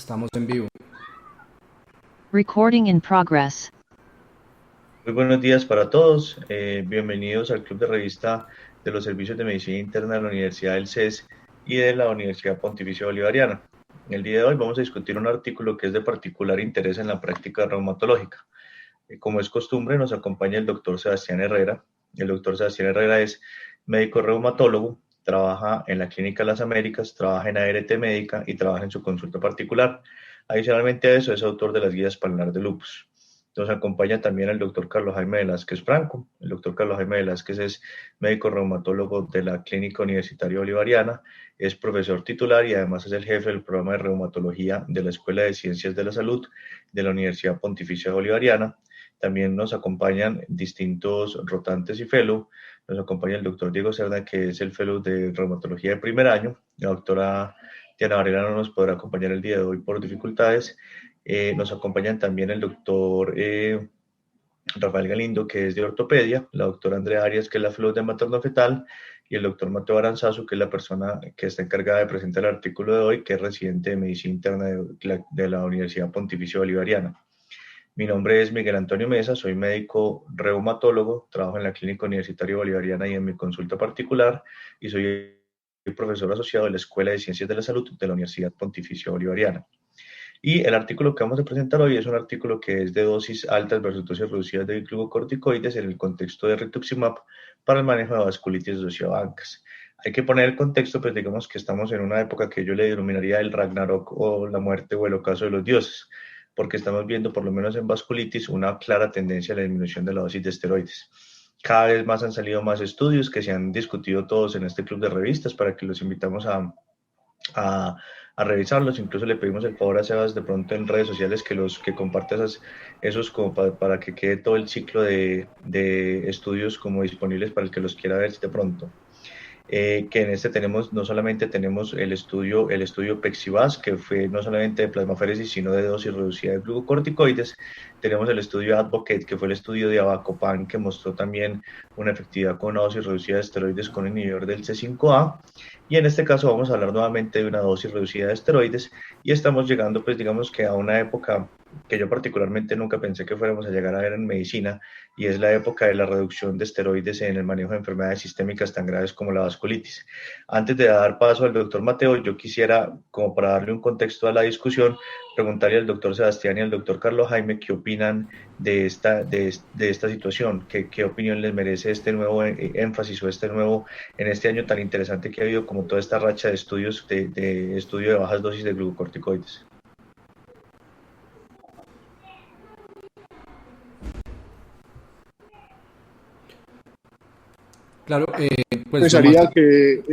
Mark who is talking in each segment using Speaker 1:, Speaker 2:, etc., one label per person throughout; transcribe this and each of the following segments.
Speaker 1: Estamos en vivo.
Speaker 2: Recording in progress.
Speaker 3: Muy buenos días para todos. Bienvenidos al Club de Revista de los Servicios de Medicina Interna de la Universidad del CES y de la Universidad Pontificia Bolivariana. En el día de hoy vamos a discutir un artículo que es de particular interés en la práctica reumatológica. Como es costumbre, nos acompaña el doctor Sebastián Herrera. El doctor Sebastián Herrera es médico reumatólogo, trabaja en la Clínica Las Américas, trabaja en ART Médica y trabaja en su consulta particular. Adicionalmente a eso, es autor de las guías Palmar de Lupus. Nos acompaña también el doctor Carlos Jaime Velázquez Franco. El doctor Carlos Jaime Velázquez es médico reumatólogo de la Clínica Universitaria Bolivariana, es profesor titular y además es el jefe del programa de reumatología de la Escuela de Ciencias de la Salud de la Universidad Pontificia Bolivariana. También nos acompañan distintos rotantes y fellow. Nos acompaña el doctor Diego Cerda, que es el fellow de reumatología de primer año. La doctora Diana Varela no nos podrá acompañar el día de hoy por dificultades. Nos acompañan también el doctor Rafael Galindo, que es de ortopedia, la doctora Andrea Arias, que es la fellow de materno-fetal, y el doctor Mateo Aranzazu, que es la persona que está encargada de presentar el artículo de hoy, que es residente de medicina interna de la Universidad Pontificia Bolivariana. Mi nombre es Miguel Antonio Mesa, soy médico reumatólogo, trabajo en la Clínica Universitaria Bolivariana y en mi consulta particular, y soy profesor asociado de la Escuela de Ciencias de la Salud de la Universidad Pontificia Bolivariana. Y el artículo que vamos a presentar hoy es un artículo que es de dosis altas versus dosis reducidas de glucocorticoides en el contexto de rituximab para el manejo de vasculitis asociada a ANCAS. Hay que poner el contexto, pues digamos que estamos en una época que yo le denominaría el Ragnarok o la muerte o el ocaso de los dioses, porque estamos viendo, por lo menos en vasculitis, una clara tendencia a la disminución de la dosis de esteroides. Cada vez más han salido más estudios que se han discutido todos en este club de revistas para que los invitamos a revisarlos. Incluso le pedimos el favor a Sebas de pronto en redes sociales que comparte esos como para que quede todo el ciclo de estudios como disponibles para el que los quiera ver de pronto. Que en este tenemos, no solamente tenemos el estudio PEXIVAS, que fue no solamente de plasmaféresis, sino de dosis reducida de glucocorticoides. Tenemos el estudio ADVOCATE, que fue el estudio de Avacopan, que mostró también una efectividad con una dosis reducida de esteroides con inhibidor del C5A. Y en este caso vamos a hablar nuevamente de una dosis reducida de esteroides, y estamos llegando, pues digamos que a una época que yo particularmente nunca pensé que fuéramos a llegar a ver en medicina, y es la época de la reducción de esteroides en el manejo de enfermedades sistémicas tan graves como la vasculitis. Antes de dar paso al doctor Mateo, yo quisiera, como para darle un contexto a la discusión, preguntarle al doctor Sebastián y al doctor Carlos Jaime qué opinan de esta situación, qué opinión les merece este nuevo énfasis o en este año tan interesante que ha habido, como toda esta racha de estudios de estudio de bajas dosis de glucocorticoides.
Speaker 1: Claro, pues
Speaker 4: pensaría que...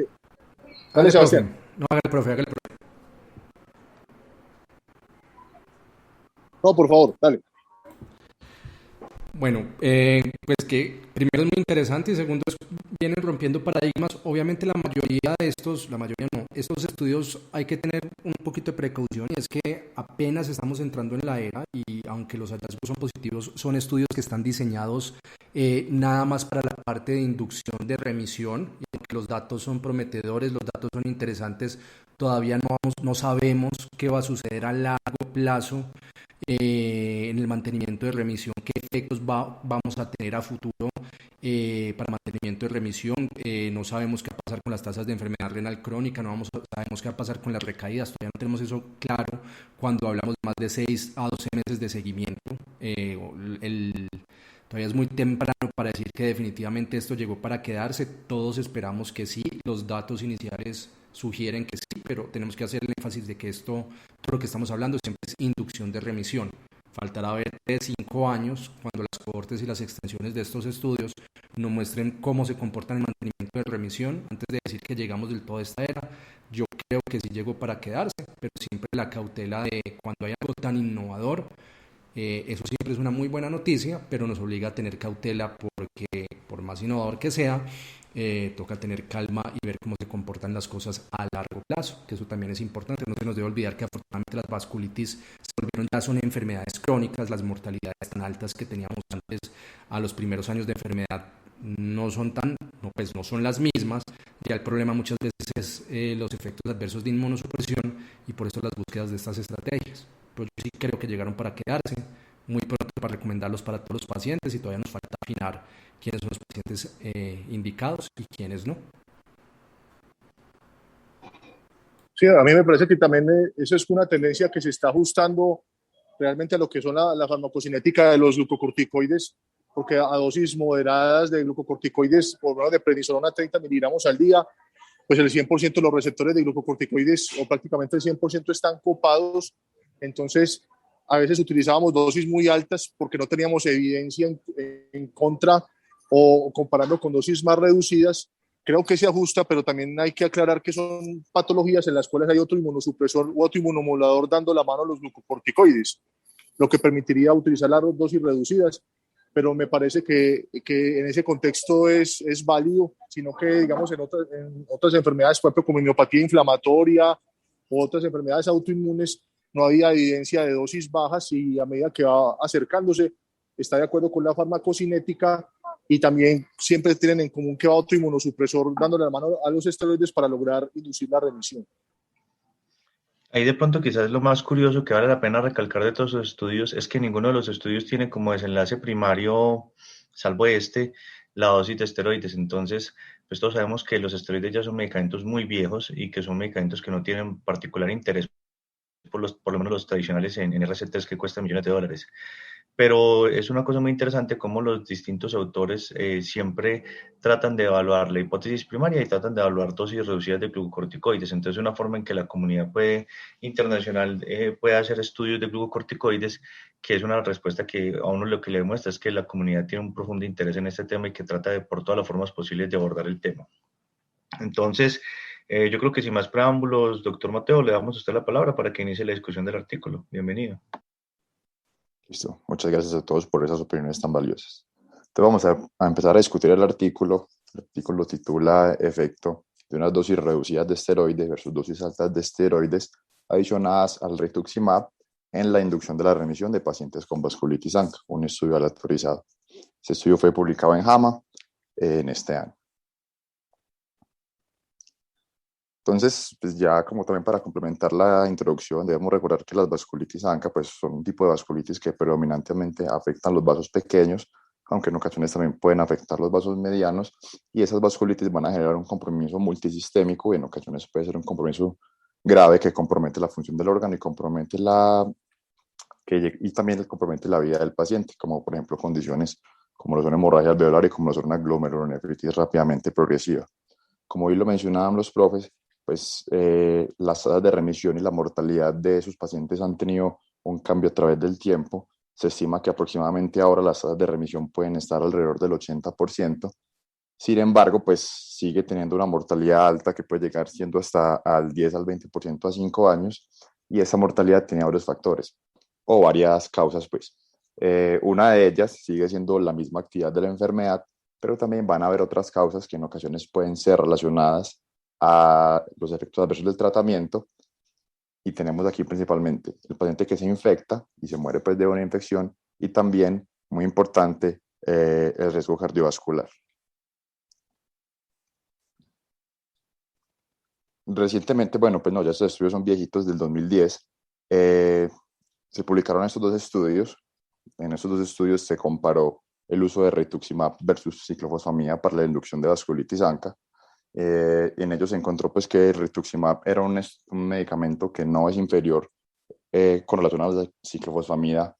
Speaker 4: Dale, Sebastián.
Speaker 1: No, haga el profe.
Speaker 4: No, por favor, dale.
Speaker 1: Bueno, pues que primero es muy interesante y segundo vienen rompiendo paradigmas. Obviamente estos estudios hay que tener un poquito de precaución, y es que apenas estamos entrando en la era, y aunque los hallazgos son positivos, son estudios que están diseñados nada más para la parte de inducción de remisión, y aunque los datos son prometedores, los datos son interesantes, todavía no sabemos qué va a suceder a largo plazo en el mantenimiento de remisión, qué efectos vamos a tener a futuro para mantenimiento de remisión. No sabemos qué va a pasar con las tasas de enfermedad renal crónica, sabemos qué va a pasar con las recaídas, todavía no tenemos eso claro cuando hablamos de más de 6 a 12 meses de seguimiento. Todavía es muy temprano para decir que definitivamente esto llegó para quedarse. Todos esperamos que sí, los datos iniciales sugieren que sí, pero tenemos que hacer el énfasis de que todo lo que estamos hablando siempre es inducción de remisión. Faltará ver 5 años cuando las cohortes y las extensiones de estos estudios nos muestren cómo se comporta el mantenimiento de remisión. Antes de decir que llegamos del todo a esta era, yo creo que sí llegó para quedarse, pero siempre la cautela de cuando hay algo tan innovador, eso siempre es una muy buena noticia, pero nos obliga a tener cautela, porque por más innovador que sea, toca tener calma y ver cómo se comportan las cosas a largo plazo, que eso también es importante. No se nos debe olvidar que afortunadamente las vasculitis se volvieron ya son enfermedades crónicas. Las mortalidades tan altas que teníamos antes a los primeros años de enfermedad no son pues no son las mismas. Ya el problema muchas veces es los efectos adversos de inmunosupresión y por eso las búsquedas de estas estrategias. Pero yo sí creo que llegaron para quedarse, muy pronto para recomendarlos para todos los pacientes y todavía nos falta afinar quiénes son los pacientes indicados y quiénes no.
Speaker 4: Sí, a mí me parece que también eso es una tendencia que se está ajustando realmente a lo que son la farmacocinética de los glucocorticoides, porque a dosis moderadas de glucocorticoides, por lo menos de prednisolona 30 miligramos al día, pues el 100% de los receptores de glucocorticoides, o prácticamente el 100% están copados. Entonces, a veces utilizábamos dosis muy altas porque no teníamos evidencia en contra o comparando con dosis más reducidas. Creo que se ajusta, pero también hay que aclarar que son patologías en las cuales hay otro inmunosupresor u otro inmunomodulador dando la mano a los glucocorticoides, lo que permitiría utilizar las dosis reducidas, pero me parece que en ese contexto es válido, sino que, digamos, en otras enfermedades, por ejemplo, como miopatía inflamatoria u otras enfermedades autoinmunes, no había evidencia de dosis bajas y a medida que va acercándose, está de acuerdo con la farmacocinética y también siempre tienen en común que va otro inmunosupresor dándole la mano a los esteroides para lograr inducir la remisión.
Speaker 3: Ahí de pronto quizás lo más curioso que vale la pena recalcar de todos los estudios es que ninguno de los estudios tiene como desenlace primario, salvo la dosis de esteroides. Entonces, pues todos sabemos que los esteroides ya son medicamentos muy viejos y que son medicamentos que no tienen particular interés por lo menos los tradicionales en RC3 que cuestan millones de dólares. Pero es una cosa muy interesante cómo los distintos autores siempre tratan de evaluar la hipótesis primaria y tratan de evaluar dosis reducidas de glucocorticoides. Entonces, una forma en que la comunidad internacional puede hacer estudios de glucocorticoides, que es una respuesta que a uno lo que le demuestra es que la comunidad tiene un profundo interés en este tema y que trata de, por todas las formas posibles, de abordar el tema. Entonces, yo creo que sin más preámbulos, doctor Mateo, le damos a usted la palabra para que inicie la discusión del artículo. Bienvenido.
Speaker 2: Listo. Muchas gracias a todos por esas opiniones tan valiosas. Entonces vamos a empezar a discutir el artículo. El artículo titula Efecto de unas dosis reducidas de esteroides versus dosis altas de esteroides adicionadas al rituximab en la inducción de la remisión de pacientes con vasculitis ANCA, un estudio aleatorizado. Este estudio fue publicado en JAMA en este año. Entonces, pues ya como también para complementar la introducción, debemos recordar que las vasculitis ANCA pues son un tipo de vasculitis que predominantemente afectan los vasos pequeños, aunque en ocasiones también pueden afectar los vasos medianos, y esas vasculitis van a generar un compromiso multisistémico y en ocasiones puede ser un compromiso grave que compromete la función del órgano y y también compromete la vida del paciente, como por ejemplo condiciones como lo son hemorragia alveolar y como lo son una glomerulonefritis rápidamente progresiva. Como hoy lo mencionaban los profes, pues las tasas de remisión y la mortalidad de sus pacientes han tenido un cambio a través del tiempo. Se estima que aproximadamente ahora las tasas de remisión pueden estar alrededor del 80%. Sin embargo, pues sigue teniendo una mortalidad alta que puede llegar siendo hasta al 10 al 20% a 5 años, y esa mortalidad tiene varios factores o varias causas, pues. Una de ellas sigue siendo la misma actividad de la enfermedad, pero también van a haber otras causas que en ocasiones pueden ser relacionadas a los efectos adversos del tratamiento, y tenemos aquí principalmente el paciente que se infecta y se muere pues de una infección, y también, muy importante, el riesgo cardiovascular. Recientemente, bueno, pues no, ya estos estudios son viejitos, del 2010, se publicaron estos dos estudios. En estos dos estudios se comparó el uso de rituximab versus ciclofosfamida para la inducción de vasculitis ANCA. En ellos se encontró pues que el rituximab era un medicamento que no es inferior con relación a la ciclofosfamida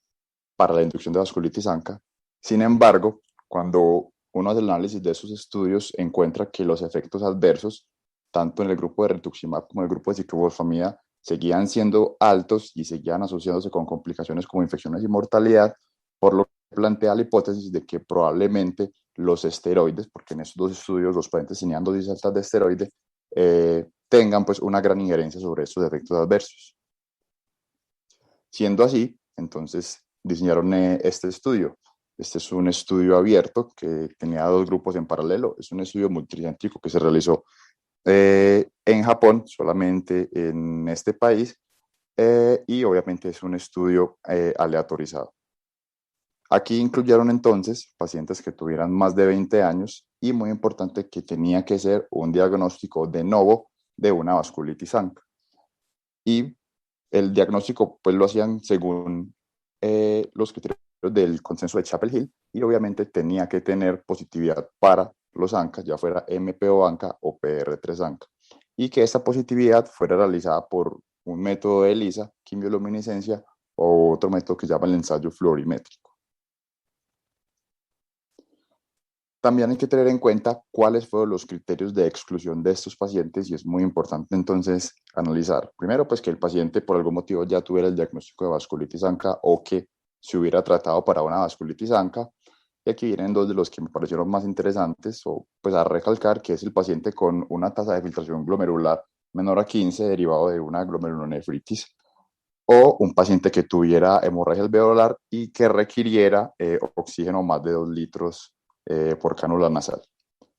Speaker 2: para la inducción de vasculitis ANCA. Sin embargo, cuando uno hace el análisis de esos estudios, encuentra que los efectos adversos, tanto en el grupo de rituximab como en el grupo de ciclofosfamida, seguían siendo altos y seguían asociándose con complicaciones como infecciones y mortalidad, por lo que plantea la hipótesis de que probablemente los esteroides, porque en estos dos estudios los pacientes tenían dosis altas de esteroide, tengan pues una gran injerencia sobre estos efectos adversos. Siendo así, entonces diseñaron este estudio. Este es un estudio abierto que tenía dos grupos en paralelo. Es un estudio multicéntrico que se realizó en Japón, solamente en este país, y obviamente es un estudio aleatorizado. Aquí incluyeron entonces pacientes que tuvieran más de 20 años y muy importante que tenía que ser un diagnóstico de novo de una vasculitis ANCA. Y el diagnóstico pues lo hacían según los criterios del consenso de Chapel Hill y obviamente tenía que tener positividad para los ANCA, ya fuera MPO ANCA o PR3 ANCA, y que esta positividad fuera realizada por un método de ELISA, quimioluminiscencia o otro método que se llama el ensayo fluorimétrico. También hay que tener en cuenta cuáles fueron los criterios de exclusión de estos pacientes y es muy importante entonces analizar. Primero, pues que el paciente por algún motivo ya tuviera el diagnóstico de vasculitis ANCA o que se hubiera tratado para una vasculitis ANCA. Y aquí vienen dos de los que me parecieron más interesantes o pues a recalcar, que es el paciente con una tasa de filtración glomerular menor a 15 derivado de una glomerulonefritis o un paciente que tuviera hemorragia alveolar y que requiriera oxígeno más de 2 litros por cánula nasal.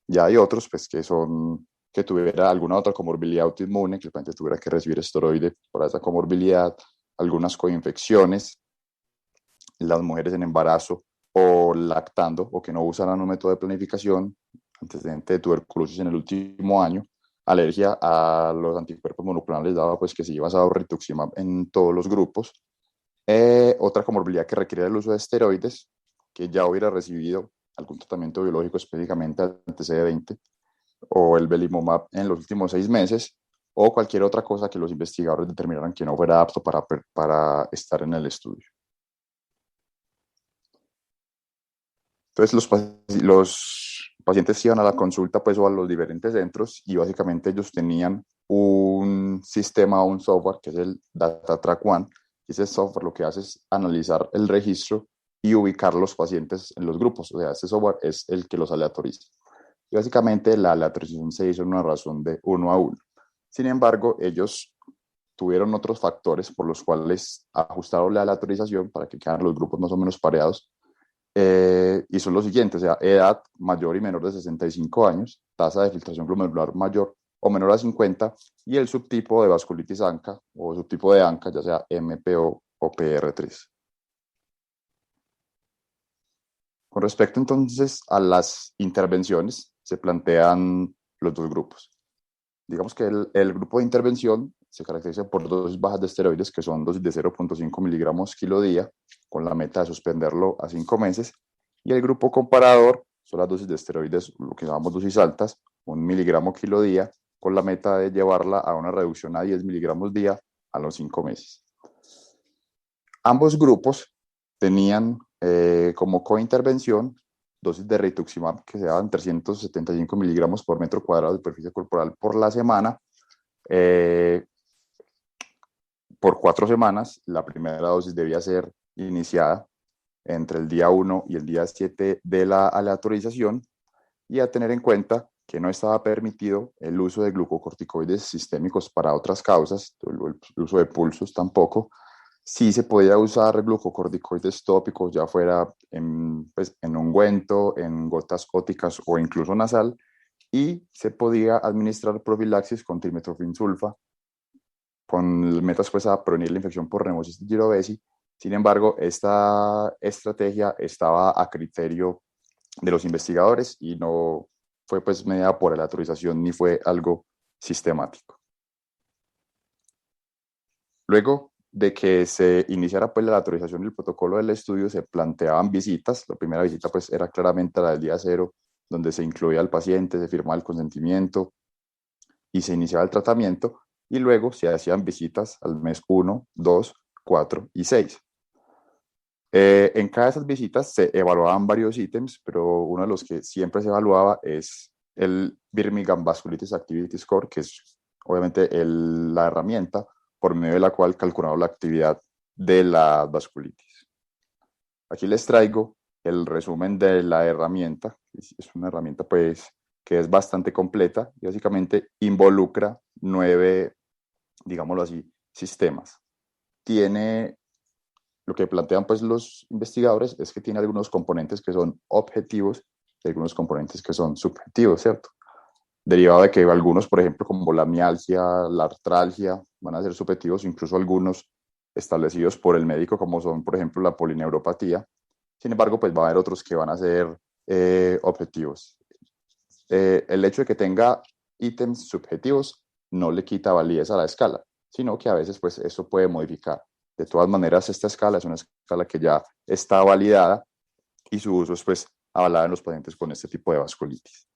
Speaker 2: Ya hay otros pues que tuviera alguna otra comorbilidad autoinmune, que el paciente tuviera que recibir esteroide para esa comorbilidad, algunas coinfecciones, las mujeres en embarazo o lactando o que no usaran un método de planificación, antecedente de tuberculosis en el último año, alergia a los anticuerpos monoclonales daba pues que se iba basado rituximab en todos los grupos, otra comorbilidad que requiere el uso de esteroides, que ya hubiera recibido algún tratamiento biológico específicamente anti-CD20 o el belimumab en los últimos 6 meses o cualquier otra cosa que los investigadores determinaran que no fuera apto para estar en el estudio. Entonces los pacientes iban a la consulta pues o a los diferentes centros y básicamente ellos tenían un sistema o un software que es el DataTrack One, y ese software lo que hace es analizar el registro y ubicar los pacientes en los grupos. O sea, ese software es el que los aleatoriza. Y básicamente la aleatorización se hizo en una razón de 1 a 1. Sin embargo, ellos tuvieron otros factores por los cuales ajustaron la aleatorización para que quedaran los grupos más o menos pareados. Y son los siguientes, o sea, edad mayor y menor de 65 años, tasa de filtración glomerular mayor o menor a 50 y el subtipo de vasculitis ANCA o subtipo de ANCA, ya sea MPO o PR3. Con respecto entonces a las intervenciones, se plantean los dos grupos. Digamos que el grupo de intervención se caracteriza por dosis bajas de esteroides, que son dosis de 0.5 miligramos kilo día, con la meta de suspenderlo a 5 meses. Y el grupo comparador son las dosis de esteroides, lo que llamamos dosis altas, 1 miligramo kilo día, con la meta de llevarla a una reducción a 10 miligramos día a los 5 meses. Ambos grupos tenían como cointervención dosis de rituximab que se daban 375 miligramos por metro cuadrado de superficie corporal por la semana, por 4 semanas. La primera dosis debía ser iniciada entre el día 1 y el día 7 de la aleatorización, y a tener en cuenta que no estaba permitido el uso de glucocorticoides sistémicos para otras causas, el uso de pulsos tampoco. Sí se podía usar glucocorticoides tópicos, ya fuera en ungüento, en gotas óticas o incluso nasal, y se podía administrar profilaxis con trimethoprim sulfa, con metas pues a prevenir la infección por Pneumocystis jirovecii. Sin embargo, esta estrategia estaba a criterio de los investigadores y no fue pues medida por la autorización ni fue algo sistemático. Luego de que se iniciara pues la autorización del protocolo del estudio, se planteaban visitas. La primera visita pues era claramente la del día 0, donde se incluía al paciente, se firmaba el consentimiento y se iniciaba el tratamiento, y luego se hacían visitas al mes 1, 2, 4 y 6. En cada de esas visitas se evaluaban varios ítems, pero uno de los que siempre se evaluaba es el Birmingham Vasculitis Activity Score, que es obviamente la herramienta por medio de la cual calculamos la actividad de la vasculitis. Aquí les traigo el resumen de la herramienta. Es una herramienta pues que es bastante completa y básicamente involucra 9, digámoslo así, sistemas. Lo que plantean pues los investigadores es que tiene algunos componentes que son objetivos y algunos componentes que son subjetivos, ¿cierto? Derivado de que algunos, por ejemplo, como la mialgia, la artralgia, van a ser subjetivos, incluso algunos establecidos por el médico, como son, por ejemplo, la polineuropatía, Sin embargo, pues va a haber otros que van a ser objetivos. El hecho de que tenga ítems subjetivos no le quita validez a la escala, sino que a veces pues eso puede modificar. De todas maneras, esta escala es una escala que ya está validada y su uso es pues avalado en los pacientes con este tipo de vasculitis.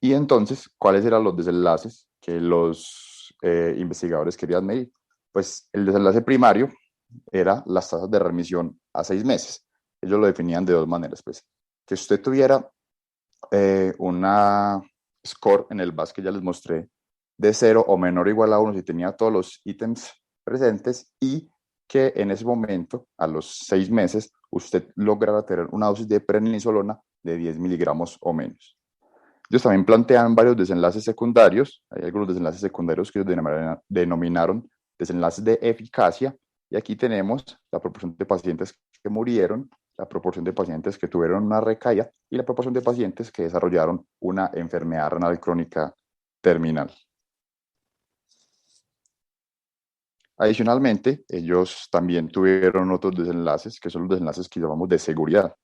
Speaker 2: Y entonces, ¿cuáles eran los desenlaces que los investigadores querían medir? Pues el desenlace primario era las tasas de remisión a 6 meses. Ellos lo definían de dos maneras, pues. Que usted tuviera una score en el VAS que ya les mostré de 0 o menor o igual a 1 si tenía todos los ítems presentes y que en ese momento, a los 6 meses, usted lograra tener una dosis de prednisolona de 10 miligramos o menos. Ellos también plantean varios desenlaces secundarios. Hay algunos desenlaces secundarios que ellos denominaron desenlaces de eficacia. Y aquí tenemos la proporción de pacientes que murieron, la proporción de pacientes que tuvieron una recaída y la proporción de pacientes que desarrollaron una enfermedad renal crónica terminal. Adicionalmente, ellos también tuvieron otros desenlaces, que son los desenlaces que llamamos de seguridad.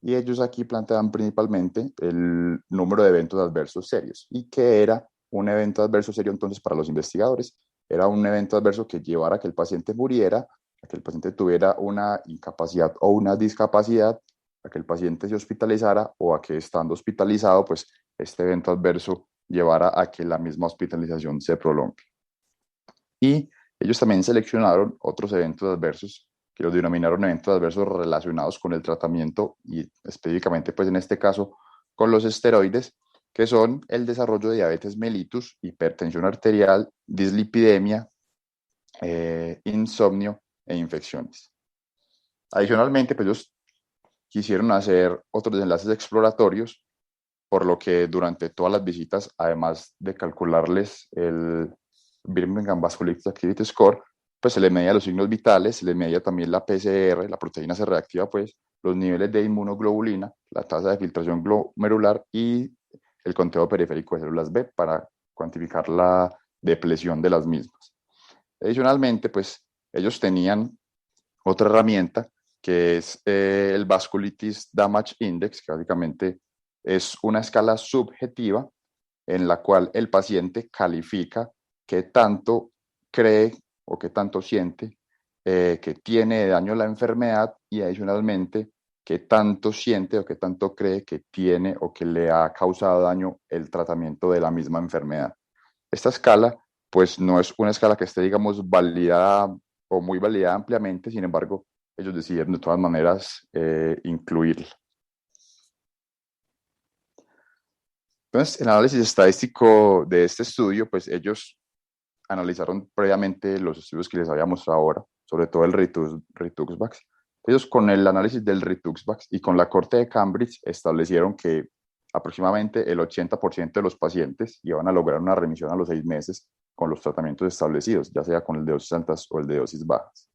Speaker 2: Y ellos aquí plantean principalmente el número de eventos adversos serios. ¿Y qué era un evento adverso serio entonces para los investigadores? Era un evento adverso que llevara a que el paciente muriera, a que el paciente tuviera una incapacidad o una discapacidad, a que el paciente se hospitalizara o a que estando hospitalizado, pues este evento adverso llevara a que la misma hospitalización se prolongue. Y ellos también seleccionaron otros eventos adversos que los denominaron eventos adversos relacionados con el tratamiento y específicamente, pues en este caso, con los esteroides, que son el desarrollo de diabetes mellitus, hipertensión arterial, dislipidemia, insomnio e infecciones. Adicionalmente, pues ellos quisieron hacer otros desenlaces exploratorios, por lo que durante todas las visitas, además de calcularles el Birmingham Vasculitis Activity Score, pues se le medía los signos vitales, se le medía también la PCR, la proteína C reactiva, pues los niveles de inmunoglobulina, la tasa de filtración glomerular y el conteo periférico de células B para cuantificar la depresión de las mismas. Adicionalmente, pues ellos tenían otra herramienta que es el Vasculitis Damage Index, que básicamente es una escala subjetiva en la cual el paciente califica qué tanto cree o qué tanto siente que tiene daño la enfermedad y adicionalmente qué tanto siente o qué tanto cree que tiene o que le ha causado daño el tratamiento de la misma enfermedad. Esta escala pues no es una escala que esté, digamos, validada o muy validada ampliamente, sin embargo, ellos decidieron de todas maneras incluirla. Entonces, el análisis estadístico de este estudio, pues ellos analizaron previamente los estudios que les había mostrado ahora, sobre todo el Rituximab. Ellos con el análisis del Rituximab y con la corte de Cambridge establecieron que aproximadamente el 80% de los pacientes iban a lograr una remisión a los 6 meses con los tratamientos establecidos, ya sea con el de dosis altas o el de dosis bajas.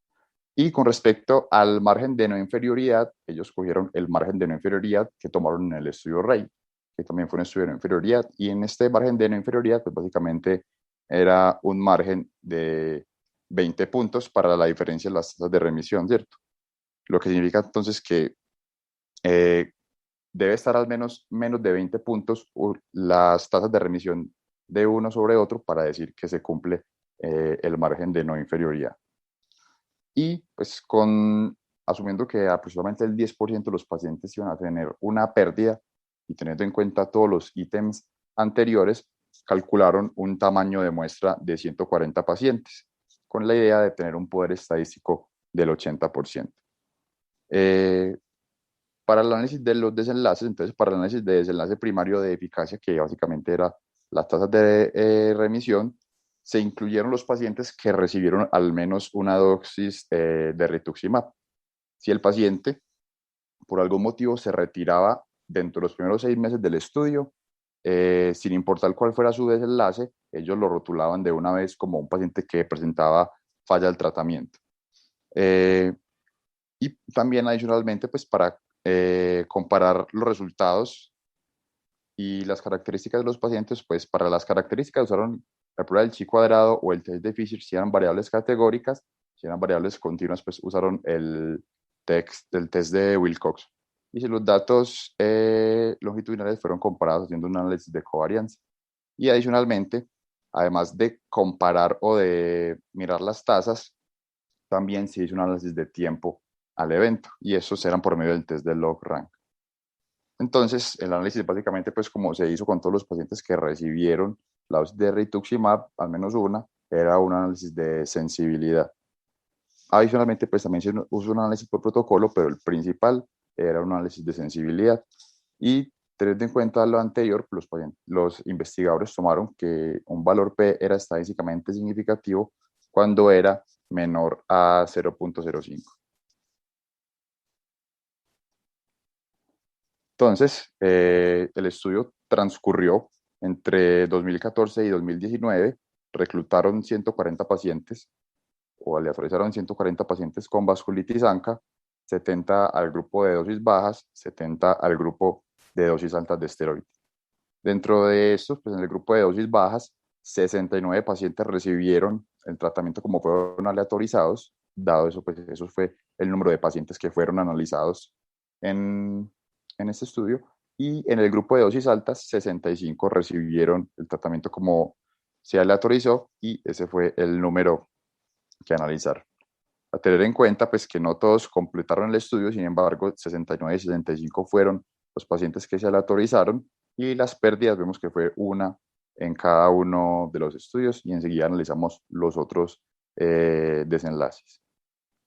Speaker 2: Y con respecto al margen de no inferioridad, ellos cogieron el margen de no inferioridad que tomaron en el estudio REI, que también fue un estudio de no inferioridad, y en este margen de no inferioridad, pues básicamente era un margen de 20 puntos para la diferencia en las tasas de remisión, ¿cierto? Lo que significa entonces que debe estar al menos de 20 puntos las tasas de remisión de uno sobre otro para decir que se cumple el margen de no inferioridad. Y pues asumiendo que aproximadamente el 10% de los pacientes iban a tener una pérdida y teniendo en cuenta todos los ítems anteriores, calcularon un tamaño de muestra de 140 pacientes, con la idea de tener un poder estadístico del 80%. Para el análisis de los desenlaces, entonces para el análisis de desenlace primario de eficacia, que básicamente era las tasas de remisión, se incluyeron los pacientes que recibieron al menos una dosis de rituximab. Si el paciente por algún motivo se retiraba dentro de los primeros 6 meses del estudio, sin importar cuál fuera su desenlace, ellos lo rotulaban de una vez como un paciente que presentaba falla del tratamiento. Y también adicionalmente, pues para comparar los resultados y las características de los pacientes, pues para las características usaron la prueba del chi cuadrado o el test de Fisher, si eran variables categóricas, si eran variables continuas, pues usaron el test de Wilcox. Y si los datos longitudinales fueron comparados haciendo un análisis de covarianza. Y adicionalmente, además de comparar o de mirar las tasas, también se hizo un análisis de tiempo al evento, y esos eran por medio del test de log rank. Entonces, el análisis básicamente, pues como se hizo con todos los pacientes que recibieron la dosis de rituximab, al menos una, era un análisis de sensibilidad. Adicionalmente, pues también se usó un análisis por protocolo, pero el principal era un análisis de sensibilidad. Y teniendo en cuenta lo anterior, los investigadores tomaron que un valor P era estadísticamente significativo cuando era menor a 0.05. Entonces, el estudio transcurrió entre 2014 y 2019, reclutaron 140 pacientes o aleatorizaron 140 pacientes con vasculitis ANCA, 70 al grupo de dosis bajas, 70 al grupo de dosis altas de esteroides. Dentro de estos, pues en el grupo de dosis bajas, 69 pacientes recibieron el tratamiento como fueron aleatorizados. Dado eso, pues eso fue el número de pacientes que fueron analizados en este estudio. Y en el grupo de dosis altas, 65 recibieron el tratamiento como se aleatorizó, y ese fue el número que analizar. A tener en cuenta, pues, que no todos completaron el estudio, sin embargo, 69 y 65 fueron los pacientes que se aleatorizaron, y las pérdidas vemos que fue una en cada uno de los estudios, y enseguida analizamos los otros desenlaces.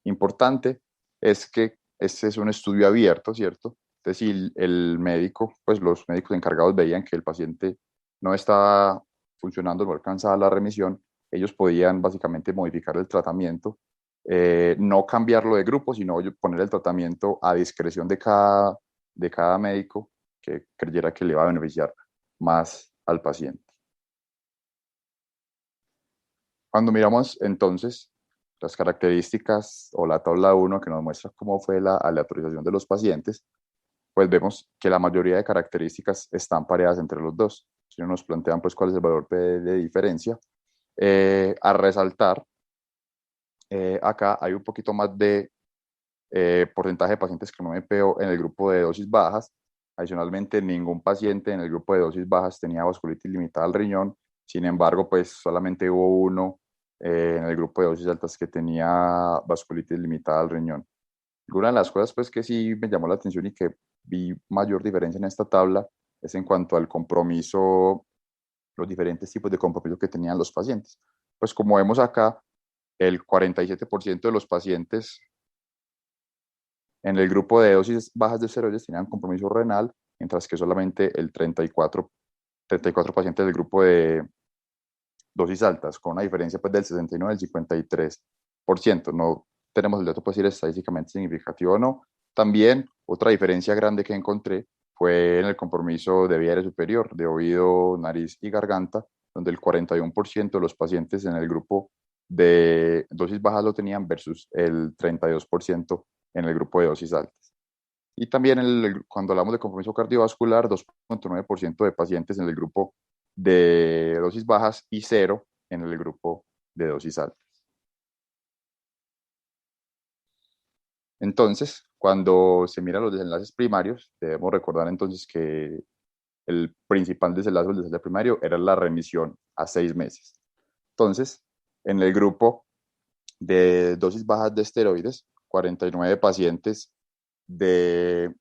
Speaker 2: Importante es que este es un estudio abierto, ¿cierto? Entonces, si el médico, pues los médicos encargados veían que el paciente no estaba funcionando, no alcanzaba la remisión, ellos podían básicamente modificar el tratamiento, no cambiarlo de grupo, sino poner el tratamiento a discreción de cada médico que creyera que le iba a beneficiar más al paciente. Cuando miramos entonces las características o la tabla 1 que nos muestra cómo fue la aleatorización de los pacientes, pues vemos que la mayoría de características están pareadas entre los dos. Si no nos plantean pues cuál es el valor de diferencia, a resaltar, acá hay un poquito más de porcentaje de pacientes con MPO en el grupo de dosis bajas. Adicionalmente, ningún paciente en el grupo de dosis bajas tenía vasculitis limitada al riñón. Sin embargo, pues solamente hubo uno en el grupo de dosis altas que tenía vasculitis limitada al riñón. Una de las cosas pues que sí me llamó la atención y que vi mayor diferencia en esta tabla es en cuanto al compromiso, los diferentes tipos de compromiso que tenían los pacientes. Pues como vemos acá, el 47% de los pacientes en el grupo de dosis bajas de esteroides tenían compromiso renal, mientras que solamente el 34 pacientes del grupo de dosis altas, con una diferencia pues del 69 al 53%. No tenemos el dato para decir estadísticamente significativo o no. También otra diferencia grande que encontré fue en el compromiso de vía aérea superior, de oído, nariz y garganta, donde el 41% de los pacientes en el grupo de dosis bajas lo tenían versus el 32% en el grupo de dosis altas. Y también cuando hablamos de compromiso cardiovascular, 2.9% de pacientes en el grupo de dosis bajas y 0 en el grupo de dosis altas. Entonces, cuando se miran los desenlaces primarios, debemos recordar entonces que el principal desenlace del desenlace primario era la remisión a 6 meses. Entonces, en el grupo de dosis bajas de esteroides, 49 pacientes de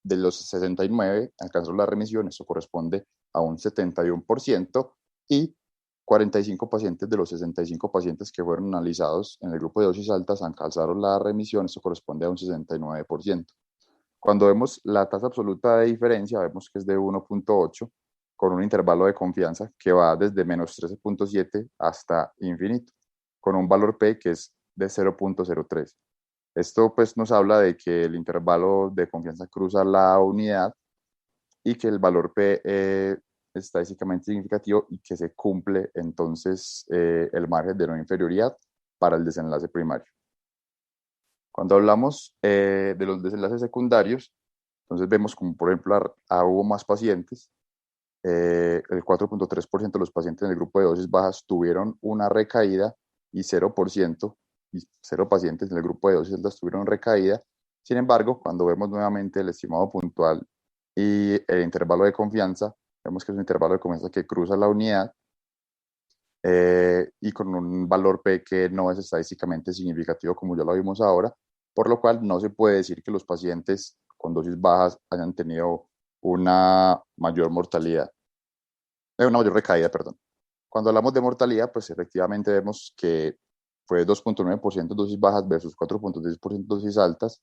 Speaker 2: los 69 alcanzaron la remisión, eso corresponde a un 71%, y 45 pacientes de los 65 pacientes que fueron analizados en el grupo de dosis altas alcanzaron la remisión, eso corresponde a un 69%. Cuando vemos la tasa absoluta de diferencia, vemos que es de 1.8, con un intervalo de confianza que va desde menos 13.7 hasta infinito, con un valor P que es de 0.03. Esto pues nos habla de que el intervalo de confianza cruza la unidad y que el valor P es estadísticamente significativo y que se cumple entonces el margen de no inferioridad para el desenlace primario. Cuando hablamos de los desenlaces secundarios, entonces vemos como por ejemplo hubo más pacientes, el 4.3% de los pacientes en el grupo de dosis bajas tuvieron una recaída y 0% y 0 pacientes en el grupo de dosis altas tuvieron recaída. Sin embargo, cuando vemos nuevamente el estimado puntual y el intervalo de confianza, vemos que es un intervalo de confianza que cruza la unidad y con un valor P que no es estadísticamente significativo como ya lo vimos ahora, por lo cual no se puede decir que los pacientes con dosis bajas hayan tenido una mayor mortalidad, una mayor recaída, perdón. Cuando hablamos de mortalidad, pues efectivamente vemos que fue 2.9% dosis bajas versus 4.10% dosis altas.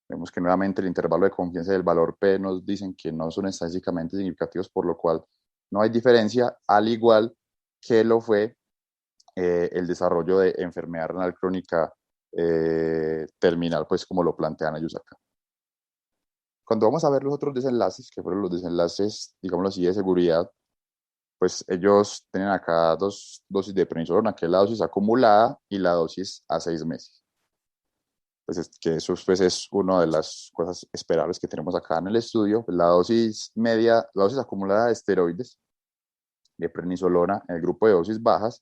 Speaker 2: Vemos que nuevamente el intervalo de confianza y el valor P nos dicen que no son estadísticamente significativos, por lo cual no hay diferencia, al igual que lo fue el desarrollo de enfermedad renal crónica terminal, pues como lo plantean ellos acá. Cuando vamos a ver los otros desenlaces, que fueron los desenlaces, digámoslo así, de seguridad, pues ellos tienen acá 2 dosis de prednisolona, que es la dosis acumulada y la dosis a 6 meses. Pues es que eso pues, es una de las cosas esperables que tenemos acá en el estudio. La dosis media, la dosis acumulada de esteroides de prednisolona en el grupo de dosis bajas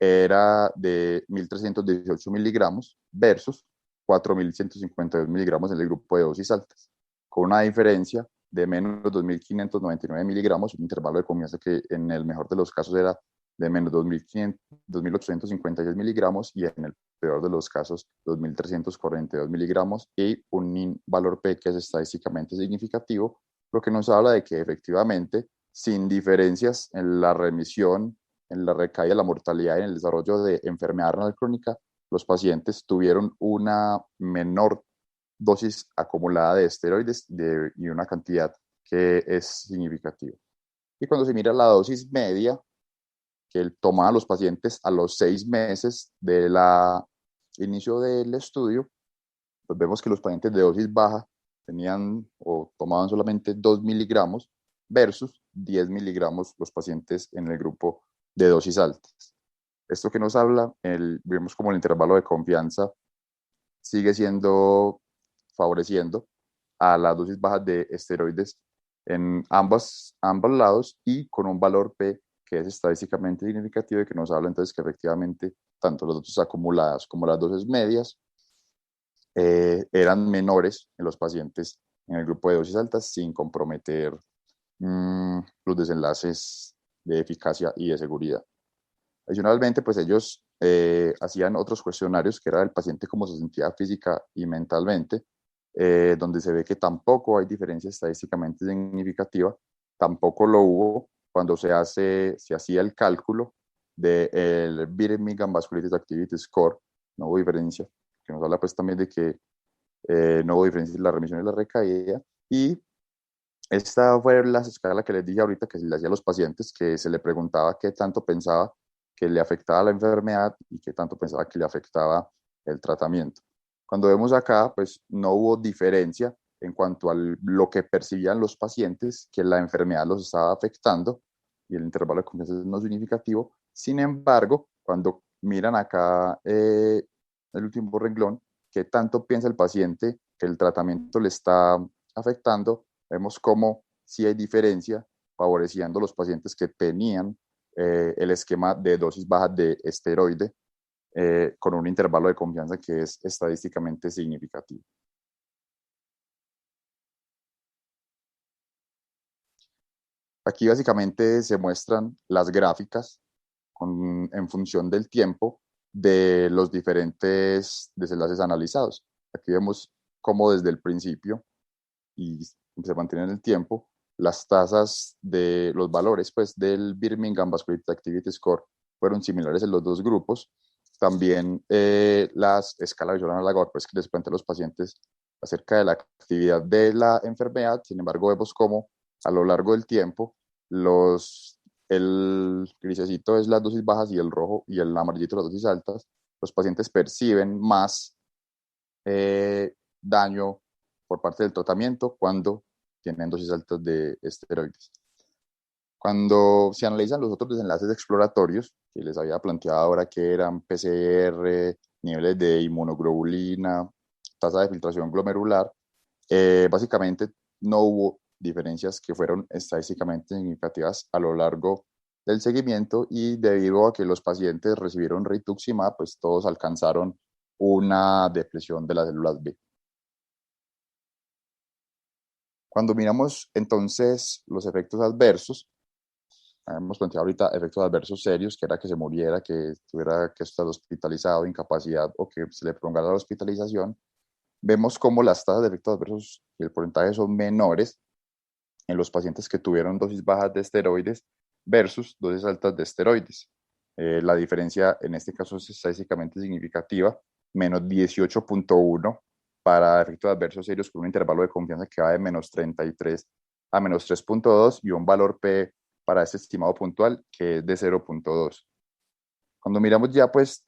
Speaker 2: era de 1.318 miligramos versus 4.152 miligramos en el grupo de dosis altas, con una diferencia de menos 2.599 miligramos, un intervalo de confianza que en el mejor de los casos era de menos 2.856 miligramos y en el peor de los casos 2.342 miligramos y un valor P que es estadísticamente significativo, lo que nos habla de que efectivamente, sin diferencias en la remisión, en la recaída de la mortalidad y en el desarrollo de enfermedad renal crónica, los pacientes tuvieron una menor dosis acumulada de esteroides y una cantidad que es significativa. Y cuando se mira la dosis media que tomaban los pacientes a los 6 meses del inicio del estudio, pues vemos que los pacientes de dosis baja tenían o tomaban solamente 2 miligramos versus 10 miligramos los pacientes en el grupo de dosis altas. Esto que nos habla, vemos como el intervalo de confianza sigue siendo favoreciendo a las dosis bajas de esteroides en ambos lados y con un valor P que es estadísticamente significativo y que nos habla entonces que efectivamente tanto las dosis acumuladas como las dosis medias eran menores en los pacientes en el grupo de dosis altas sin comprometer los desenlaces de eficacia y de seguridad. Adicionalmente, pues ellos hacían otros cuestionarios que era el paciente cómo se sentía física y mentalmente, donde se ve que tampoco hay diferencia estadísticamente significativa, tampoco lo hubo cuando se hacía el cálculo del Birmingham Vasculitis Activity Score, no hubo diferencia, que nos habla pues también de que no hubo diferencia en la remisión y la recaída, y esta fue la escala que les dije ahorita que se le hacía a los pacientes, que se le preguntaba qué tanto pensaba que le afectaba la enfermedad y qué tanto pensaba que le afectaba el tratamiento. Cuando vemos acá, pues no hubo diferencia en cuanto a lo que percibían los pacientes, que la enfermedad los estaba afectando y el intervalo de confianza es no significativo. Sin embargo, cuando miran acá el último renglón, qué tanto piensa el paciente que el tratamiento le está afectando, vemos cómo sí hay diferencia, favoreciendo a los pacientes que tenían el esquema de dosis bajas de esteroide con un intervalo de confianza que es estadísticamente significativo. Aquí básicamente se muestran las gráficas en función del tiempo de los diferentes desenlaces analizados. Aquí vemos cómo desde el principio y se mantiene en el tiempo las tasas de los valores pues, del Birmingham Vasculitis Activity Score fueron similares en los dos grupos. También las escalas visual analógica pues, que les plantean los pacientes acerca de la actividad de la enfermedad. Sin embargo, vemos cómo a lo largo del tiempo el grisecito es las dosis bajas y el rojo y el amarillito las dosis altas. Los pacientes perciben más daño por parte del tratamiento cuando tienen dosis altas de esteroides. Cuando se analizan los otros desenlaces exploratorios, que les había planteado ahora que eran PCR, niveles de inmunoglobulina, tasa de filtración glomerular, básicamente no hubo diferencias que fueron estadísticamente significativas a lo largo del seguimiento y debido a que los pacientes recibieron rituximab, pues todos alcanzaron una depresión de las células B. Cuando miramos entonces los efectos adversos, hemos planteado ahorita efectos adversos serios, que era que se muriera, que tuviera que estar hospitalizado, incapacidad o que se le prolongara la hospitalización. Vemos cómo las tasas de efectos adversos y el porcentaje son menores en los pacientes que tuvieron dosis bajas de esteroides versus dosis altas de esteroides. La diferencia en este caso es estadísticamente significativa, menos 18.1 para efectos adversos serios con un intervalo de confianza que va de menos 33 a menos 3.2 y un valor P para este estimado puntual que es de 0.2. Cuando miramos ya pues,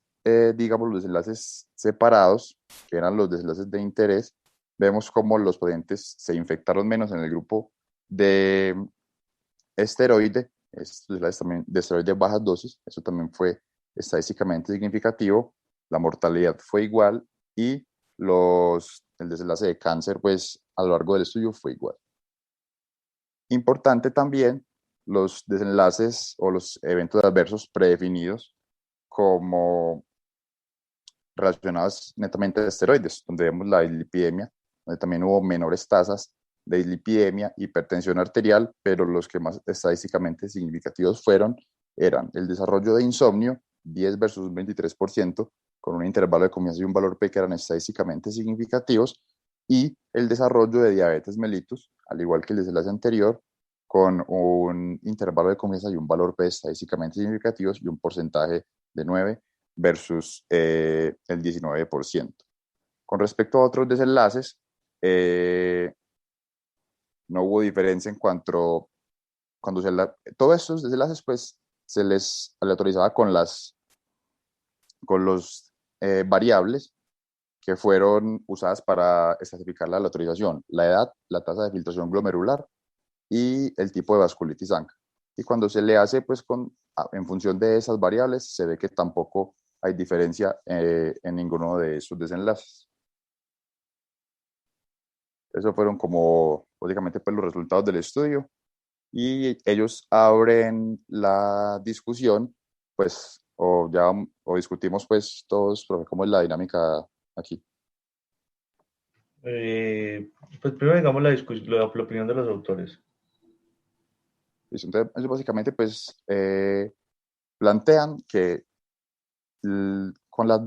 Speaker 2: digamos, los desenlaces separados, que eran los desenlaces de interés, vemos cómo los pacientes se infectaron menos en el grupo de esteroide, también de esteroide de bajas dosis, eso también fue estadísticamente significativo, la mortalidad fue igual y el desenlace de cáncer pues a lo largo del estudio fue igual. Importante también los desenlaces o los eventos adversos predefinidos como relacionados netamente a esteroides, donde vemos la dislipidemia, donde también hubo menores tasas de dislipidemia, hipertensión arterial, pero los que más estadísticamente significativos eran el desarrollo de insomnio, 10 versus un 23%, con un intervalo de confianza y un valor P que eran estadísticamente significativos, y el desarrollo de diabetes mellitus, al igual que el desenlace anterior, con un intervalo de confianza y un valor P estadísticamente significativos y un porcentaje de 9 versus el 19%. Con respecto a otros desenlaces, no hubo diferencia en cuanto cuando todos estos desenlaces pues se les aleatorizaba con los variables que fueron usadas para estratificar la aleatorización: la edad, la tasa de filtración glomerular y el tipo de vasculitis ANCA. Y cuando se le hace pues en función de esas variables, se ve que tampoco hay diferencia en ninguno de esos desenlaces. Eso fueron como básicamente pues los resultados del estudio, y ellos abren la discusión pues o discutimos pues todos, profe, cómo es la dinámica aquí.
Speaker 3: Pues primero digamos la opinión de los autores.
Speaker 2: Entonces, ellos básicamente pues plantean que con las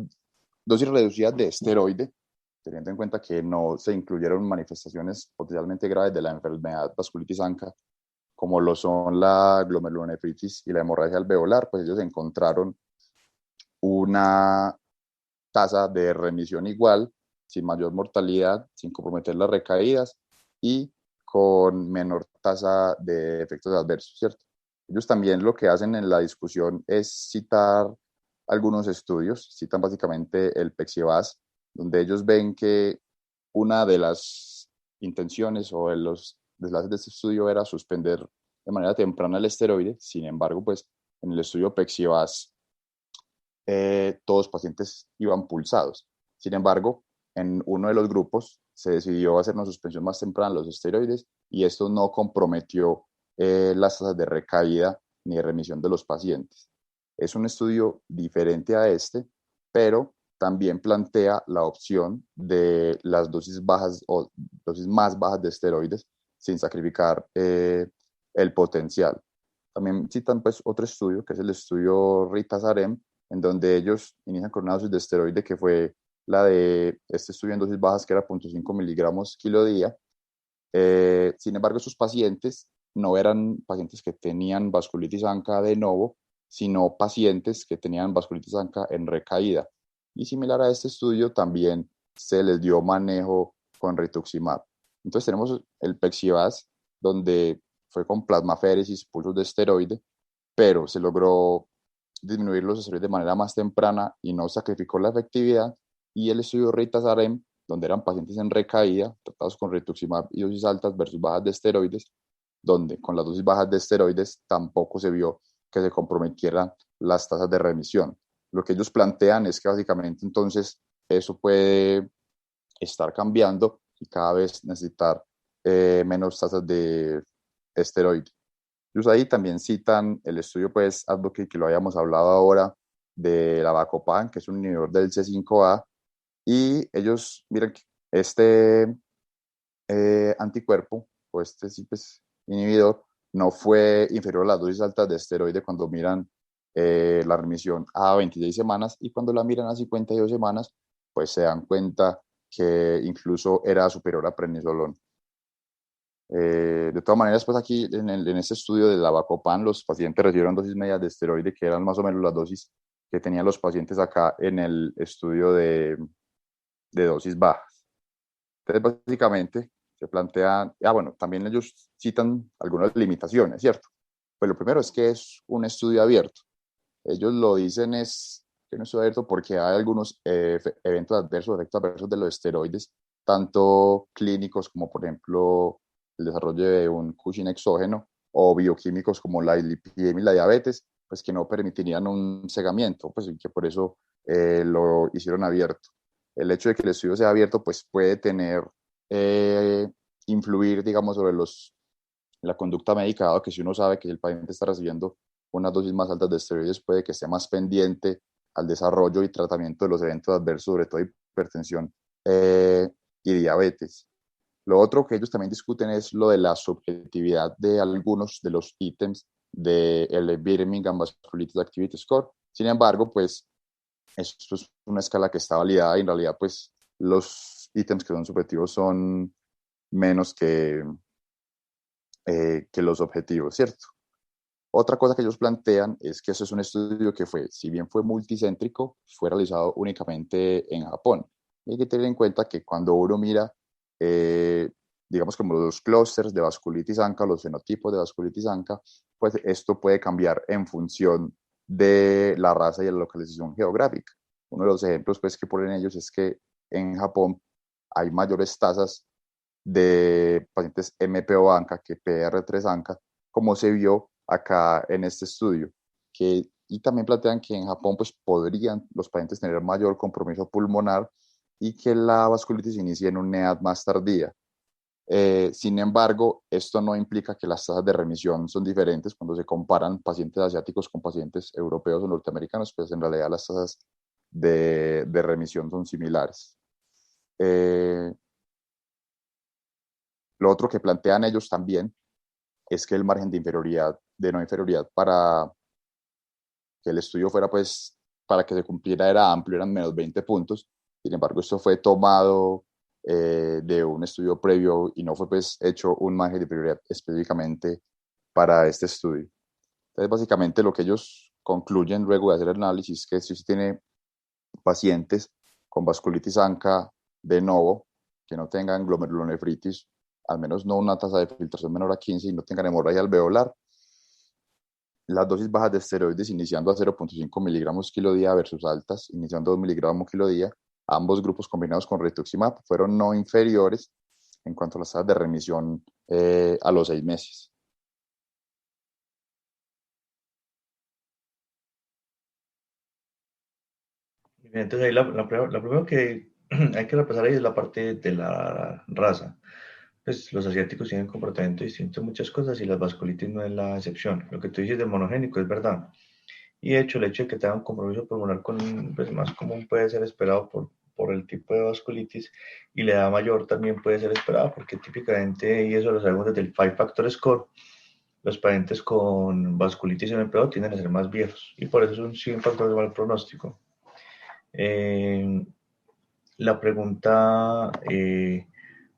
Speaker 2: dosis reducidas de esteroide, teniendo en cuenta que no se incluyeron manifestaciones potencialmente graves de la enfermedad vasculitis ANCA, como lo son la glomerulonefritis y la hemorragia alveolar, pues ellos encontraron una tasa de remisión igual, sin mayor mortalidad, sin comprometer las recaídas y con menor tasa de efectos adversos, ¿cierto? Ellos también lo que hacen en la discusión es citar algunos estudios, citan básicamente el Pexivas, donde ellos ven que una de las intenciones o de los deslaces de este estudio era suspender de manera temprana el esteroide. Sin embargo, pues en el estudio Pexivas todos los pacientes iban pulsados. Sin embargo, en uno de los grupos se decidió hacer una suspensión más temprana de los esteroides y esto no comprometió las tasas de recaída ni de remisión de los pacientes. Es un estudio diferente a este, pero también plantea la opción de las dosis bajas o dosis más bajas de esteroides sin sacrificar el potencial. También citan pues otro estudio, que es el estudio Rita-Sarem, en donde ellos inician con una dosis de esteroide que fue la de este estudio en dosis bajas, que era 0.5 miligramos kilo día. Sin embargo, sus pacientes no eran pacientes que tenían vasculitis ANCA de novo, sino pacientes que tenían vasculitis ANCA en recaída. Y similar a este estudio, también se les dio manejo con rituximab. Entonces tenemos el Pexivas, donde fue con plasmaféresis, pulsos de esteroide, pero se logró disminuir los esteroides de manera más temprana y no sacrificó la efectividad. Y el estudio Rita-Sarem, donde eran pacientes en recaída, tratados con rituximab y dosis altas versus bajas de esteroides, donde con las dosis bajas de esteroides tampoco se vio que se comprometieran las tasas de remisión. Lo que ellos plantean es que básicamente entonces eso puede estar cambiando y cada vez necesitar menos tasas de esteroide. Ellos ahí también citan el estudio pues Advocate, que lo habíamos hablado ahora, de la Avacopan, que es un inhibidor del C5A, y ellos miran que este anticuerpo o este inhibidor no fue inferior a las dosis altas de esteroide cuando miran la remisión a 26 semanas, y cuando la miran a 52 semanas, pues se dan cuenta que incluso era superior a prednisolón. De todas maneras, pues aquí en este estudio de la Avacopan, los pacientes recibieron dosis medias de esteroide que eran más o menos las dosis que tenían los pacientes acá en el estudio de dosis bajas. Entonces, básicamente, se plantean, bueno, también ellos citan algunas limitaciones, ¿cierto? Pues lo primero es que es un estudio abierto. Ellos lo dicen es que no es abierto porque hay algunos eventos adversos, efectos adversos de los esteroides, tanto clínicos como, por ejemplo, el desarrollo de un Cushing exógeno, o bioquímicos como la lipidemia y la diabetes, pues que no permitirían un cegamiento, pues que por eso lo hicieron abierto. El hecho de que el estudio sea abierto, pues puede tener, influir, digamos, sobre la conducta médica, dado que si uno sabe que el paciente está recibiendo unas dosis más altas de esteroides, puede que esté más pendiente al desarrollo y tratamiento de los eventos adversos, sobre todo hipertensión y diabetes. Lo otro que ellos también discuten es lo de la subjetividad de algunos de los ítems del Birmingham Vasculitis Activity Score. Sin embargo, pues esto es una escala que está validada y en realidad pues los ítems que son subjetivos son menos que los objetivos, ¿cierto? Otra cosa que ellos plantean es que eso es un estudio que fue, si bien fue multicéntrico, fue realizado únicamente en Japón. Y hay que tener en cuenta que cuando uno mira, digamos, como los clústeres de vasculitis ANCA, los fenotipos de vasculitis ANCA, pues esto puede cambiar en función de la raza y la localización geográfica. Uno de los ejemplos pues, que ponen ellos es que en Japón hay mayores tasas de pacientes MPO ANCA que PR3 ANCA, como se vio acá en este estudio, y también plantean que en Japón pues, podrían los pacientes tener mayor compromiso pulmonar y que la vasculitis inicie en una edad más tardía. Sin embargo, esto no implica que las tasas de remisión son diferentes cuando se comparan pacientes asiáticos con pacientes europeos o norteamericanos, pues en realidad las tasas de remisión son similares. Lo otro que plantean ellos también es que el margen de inferioridad, de no inferioridad para que el estudio fuera, pues, para que se cumpliera era amplio, eran menos 20 puntos. Sin embargo, esto fue tomado de un estudio previo y no fue, pues, hecho un margen de inferioridad específicamente para este estudio. Entonces, básicamente, lo que ellos concluyen luego de hacer el análisis es que si tiene pacientes con vasculitis ANCA de novo, que no tengan glomerulonefritis, al menos no una tasa de filtración menor a 15 y no tengan hemorragia alveolar, las dosis bajas de esteroides iniciando a 0.5 miligramos kilo día versus altas iniciando 2 miligramos kilo día, ambos grupos combinados con rituximab, fueron no inferiores en cuanto a las tasas de remisión a los 6 meses.
Speaker 3: Entonces ahí la primera que hay que repasar ahí es la parte de la raza. Pues los asiáticos tienen comportamiento distinto en muchas cosas y las vasculitis no es la excepción. Lo que tú dices del monogénico es verdad. Y de hecho, el hecho de que tengan un compromiso pulmonar pues, más común puede ser esperado por el tipo de vasculitis, y la edad mayor también puede ser esperada porque típicamente, y eso lo sabemos desde el 5 Factor Score, los pacientes con vasculitis MPO tienden a ser más viejos y por eso es un factor de mal pronóstico. La pregunta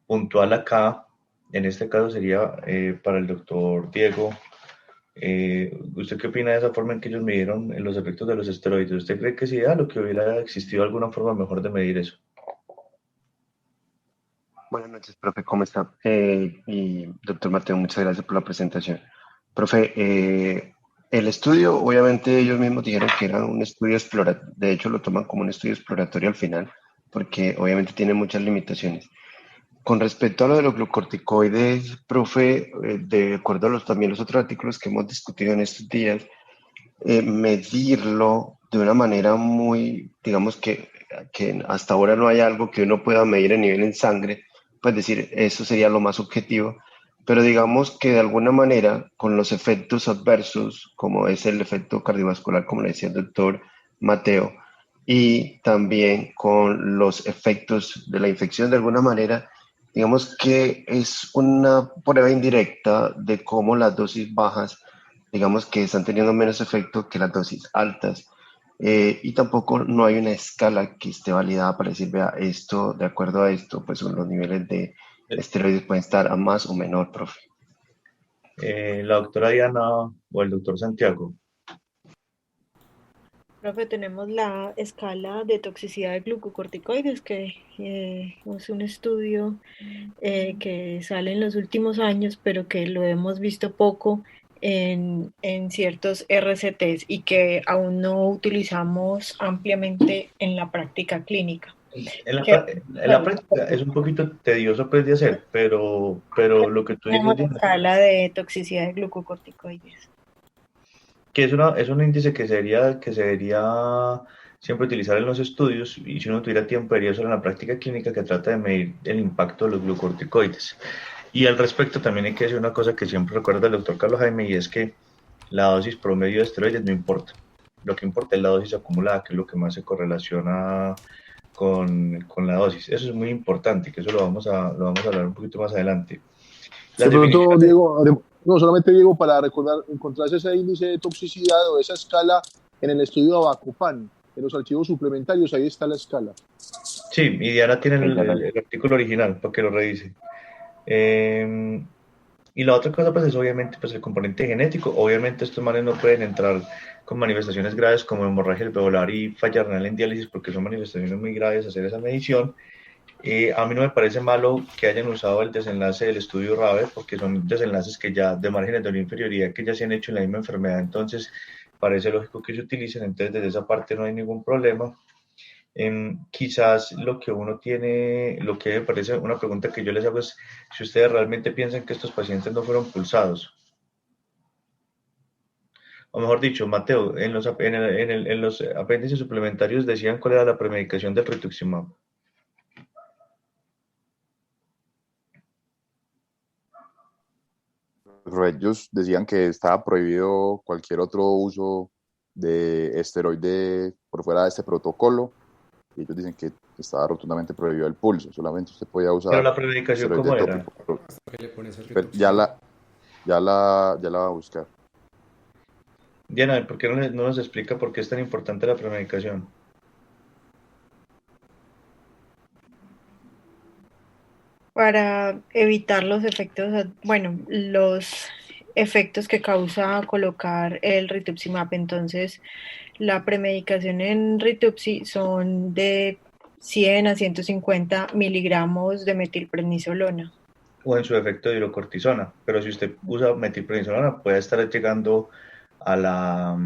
Speaker 3: puntual acá, en este caso sería para el doctor Diego. ¿Usted qué opina de esa forma en que ellos midieron los efectos de los esteroides? ¿Usted cree que es ideal o que hubiera existido alguna forma mejor de medir eso?
Speaker 5: Buenas noches, profe, ¿cómo está? Y doctor Mateo, muchas gracias por la presentación. Profe, el estudio, obviamente ellos mismos dijeron que era un estudio exploratorio, de hecho lo toman como un estudio exploratorio al final, porque obviamente tiene muchas limitaciones. Con respecto a lo de los glucorticoides, profe, de acuerdo a también los otros artículos que hemos discutido en estos días, medirlo de una manera muy, digamos que hasta ahora no hay algo que uno pueda medir a nivel en sangre, pues decir, eso sería lo más objetivo, pero digamos que de alguna manera con los efectos adversos, como es el efecto cardiovascular, como le decía el doctor Mateo, y también con los efectos de la infección de alguna manera. Digamos que es una prueba indirecta de cómo las dosis bajas, digamos que están teniendo menos efecto que las dosis altas. Y tampoco no hay una escala que esté validada para decir, vea, esto, de acuerdo a esto, pues los niveles de esteroides pueden estar a más o menor, profe.
Speaker 3: La doctora Diana o el doctor Santiago.
Speaker 6: Profe, tenemos la escala de toxicidad de glucocorticoides, que es un estudio que sale en los últimos años, pero que lo hemos visto poco en ciertos RCTs y que aún no utilizamos ampliamente en la práctica clínica.
Speaker 3: En la práctica es un poquito tedioso pues, de hacer, pero lo que tú dices...
Speaker 6: Tenemos la escala de toxicidad de glucocorticoides.
Speaker 3: Que es un índice que se debería siempre utilizar en los estudios, y si uno tuviera tiempo debería usarlo en la práctica clínica, que trata de medir el impacto de los glucocorticoides. Y al respecto también hay que decir una cosa que siempre recuerda el doctor Carlos Jaime, y es que la dosis promedio de esteroides no importa. Lo que importa es la dosis acumulada, que es lo que más se correlaciona con la dosis. Eso es muy importante, que eso lo vamos a hablar un poquito más adelante.
Speaker 4: De pronto, Diego, no solamente Diego, para recordar, encontrarse ese índice de toxicidad o esa escala en el estudio de Abacopan, en los archivos suplementarios, ahí está la escala.
Speaker 3: Sí, y Diana tiene el artículo original para que lo revise. Y la otra cosa pues es obviamente pues el componente genético. Obviamente estos manes no pueden entrar con manifestaciones graves como hemorragia alveolar y falla renal en diálisis, porque son manifestaciones muy graves hacer esa medición. A mí no me parece malo que hayan usado el desenlace del estudio RAVE, porque son desenlaces que ya de márgenes de inferioridad que ya se han hecho en la misma enfermedad, entonces parece lógico que se utilicen, entonces desde esa parte no hay ningún problema. Quizás lo que uno tiene, lo que me parece una pregunta que yo les hago es si ustedes realmente piensan que estos pacientes no fueron pulsados. O mejor dicho, Mateo, en los apéndices suplementarios decían cuál era la premedicación del rituximab.
Speaker 2: Ellos decían que estaba prohibido cualquier otro uso de esteroide por fuera de este protocolo, y ellos dicen que estaba rotundamente prohibido el pulso, solamente usted podía usar.
Speaker 3: Pero la premedicación, ¿cómo era?
Speaker 2: Ya la va a buscar.
Speaker 3: Diana, ¿por qué no nos explica por qué es tan importante la premedicación?
Speaker 6: Para evitar los efectos, los efectos que causa colocar el rituximab. Entonces, la premedicación en Rituxi son de 100 a 150 miligramos de metilprednisolona.
Speaker 3: O en su efecto de hidrocortisona, pero si usted usa metilprednisolona puede estar llegando a la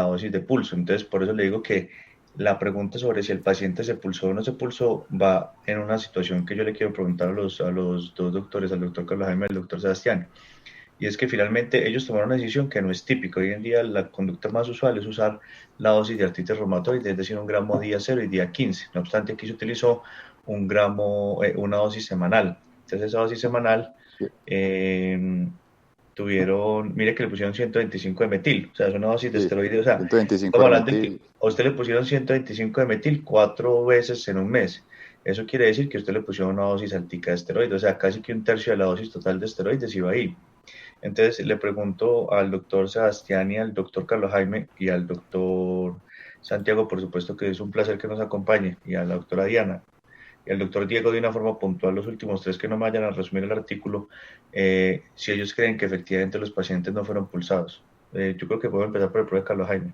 Speaker 3: dosis de pulso. Entonces, por eso le digo que la pregunta sobre si el paciente se pulsó o no se pulsó va en una situación que yo le quiero preguntar a los dos doctores, al doctor Carlos Jaime y al doctor Sebastián. Y es que finalmente ellos tomaron una decisión que no es típica. Hoy en día la conducta más usual es usar la dosis de artritis reumatoide, es decir, 1 gramo día 0 y día 15. No obstante, aquí se utilizó 1 gramo, una dosis semanal. Entonces esa dosis semanal mire que le pusieron 125 de metil, o sea, es una dosis de esteroide, o sea,
Speaker 2: 125 de metil.
Speaker 3: A usted le pusieron 125 de metil 4 veces en un mes. Eso quiere decir que usted le pusieron una dosis altica de esteroides, o sea, casi que 1/3 de la dosis total de esteroides iba ahí. Entonces le pregunto al doctor Sebastián y al doctor Carlos Jaime y al doctor Santiago, por supuesto que es un placer que nos acompañe, y a la doctora Diana y al doctor Diego de una forma puntual, los últimos 3 que no me vayan a resumir el artículo, si ellos creen que efectivamente los pacientes no fueron pulsados. Yo creo que puedo empezar por el profe Carlos Jaime.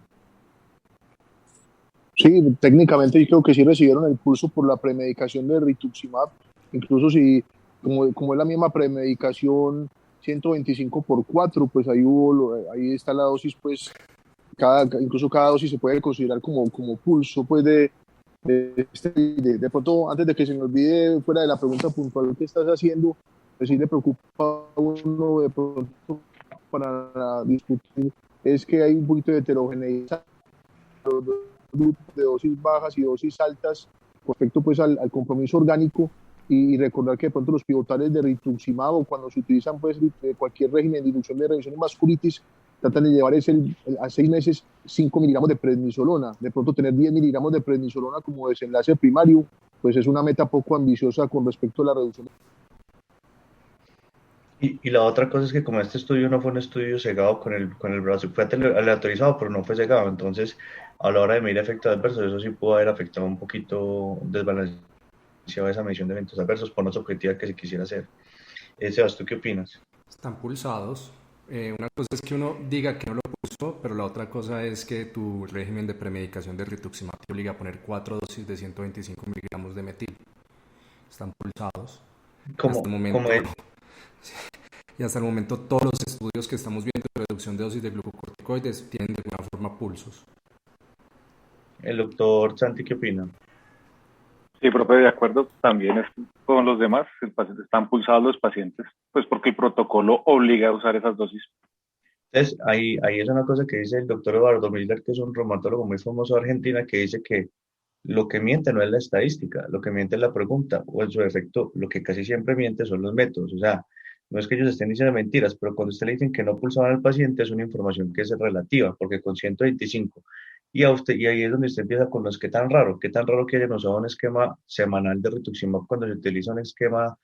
Speaker 4: Sí, técnicamente yo creo que sí recibieron el pulso por la premedicación de rituximab, incluso si, como es la misma premedicación 125 por 4, pues ahí está la dosis, pues incluso cada dosis se puede considerar como pulso, pues de pronto, antes de que se me olvide, fuera de la pregunta puntual que estás haciendo, pues sí le preocupa a uno de pronto para discutir, es que hay un poquito de heterogeneidad de dosis bajas y dosis altas con respecto pues al compromiso orgánico, y recordar que de pronto los pivotales de rituximab, o cuando se utilizan pues cualquier régimen de inducción de revisión y vasculitis, tratan de llevar a 6 meses 5 miligramos de prednisolona. De pronto tener 10 miligramos de prednisolona como desenlace primario, pues es una meta poco ambiciosa con respecto a la reducción.
Speaker 3: Y la otra cosa es que como este estudio no fue un estudio cegado con el brazo, fue aleatorizado, pero no fue cegado, entonces a la hora de medir efectos adversos, eso sí pudo haber afectado un poquito, desbalanceado esa medición de eventos adversos por la subjetiva que se quisiera hacer. Sebas, ¿tú qué opinas?
Speaker 1: Están pulsados. Una cosa es que uno diga que no lo pulsó, pero la otra cosa es que tu régimen de premedicación de rituximab te obliga a poner 4 dosis de 125 miligramos de metil. Están pulsados. Y hasta el momento todos los estudios que estamos viendo de reducción de dosis de glucocorticoides tienen de alguna forma pulsos.
Speaker 3: El doctor Santi, ¿qué opina?
Speaker 7: Sí, profe, de acuerdo, también es con los demás, están pulsados los pacientes, pues porque el protocolo obliga a usar esas dosis.
Speaker 3: Entonces, ahí es una cosa que dice el doctor Eduardo Miller, que es un reumatólogo muy famoso de Argentina, que dice que lo que miente no es la estadística, lo que miente es la pregunta, o en su efecto, lo que casi siempre miente son los métodos. O sea, no es que ellos estén diciendo mentiras, pero cuando usted le dicen que no pulsaban al paciente, es una información que es relativa, porque con 125, y ahí es donde usted empieza con los qué tan raro que hayan usado un esquema semanal de rituximab cuando se utiliza un esquema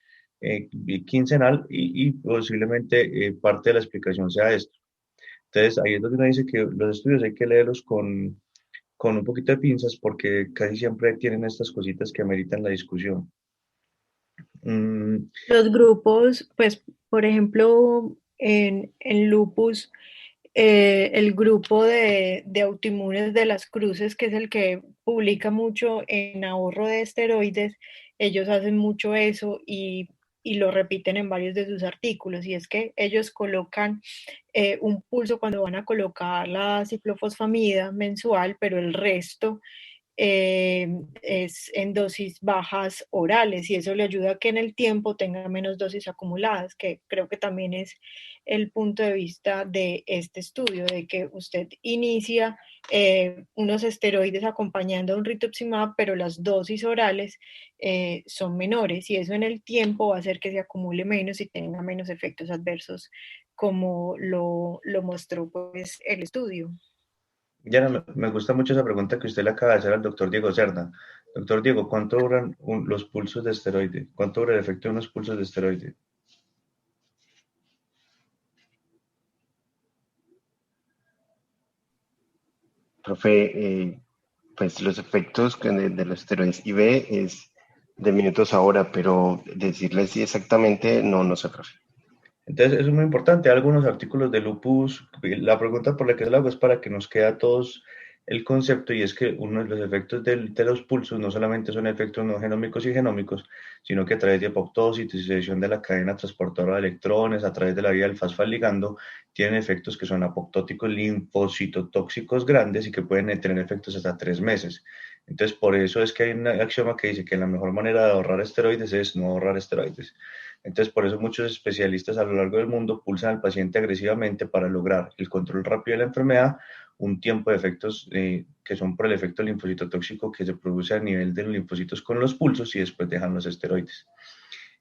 Speaker 3: quincenal, y posiblemente parte de la explicación sea esto. Entonces, ahí es donde uno dice que los estudios hay que leerlos con un poquito de pinzas porque casi siempre tienen estas cositas que ameritan la discusión.
Speaker 6: Los grupos, pues, por ejemplo, en lupus, el grupo de autoinmunes de las Cruces, que es el que publica mucho en ahorro de esteroides, ellos hacen mucho eso y lo repiten en varios de sus artículos, y es que ellos colocan un pulso cuando van a colocar la ciclofosfamida mensual, pero el resto es en dosis bajas orales, y eso le ayuda a que en el tiempo tenga menos dosis acumuladas, que creo que también es el punto de vista de este estudio, de que usted inicia unos esteroides acompañando a un rituximab, pero las dosis orales son menores, y eso en el tiempo va a hacer que se acumule menos y tenga menos efectos adversos, como lo mostró pues el estudio.
Speaker 3: Ya me gusta mucho esa pregunta que usted le acaba de hacer al doctor Diego Cerda. Doctor Diego, ¿cuánto duran los pulsos de esteroide? ¿Cuánto dura el efecto de unos pulsos de esteroide?
Speaker 5: Profe, pues los efectos de los esteroides IV es de minutos a hora, pero decirle si exactamente no sé, profe.
Speaker 3: Entonces, eso es muy importante. Algunos artículos de lupus, la pregunta por la que lo hago es para que nos quede a todos el concepto, y es que uno de los efectos de los pulsos no solamente son efectos no genómicos y genómicos, sino que a través de apoptosis, disociación de la cadena transportadora de electrones, a través de la vía del fosfoliligando, tienen efectos que son apoptóticos, linfocitotóxicos grandes y que pueden tener efectos hasta 3 meses. Entonces, por eso es que hay un axioma que dice que la mejor manera de ahorrar esteroides es no ahorrar esteroides. Entonces, por eso muchos especialistas a lo largo del mundo pulsan al paciente agresivamente para lograr el control rápido de la enfermedad, un tiempo de efectos que son por el efecto linfocitotóxico que se produce a nivel de los linfocitos con los pulsos, y después dejan los esteroides.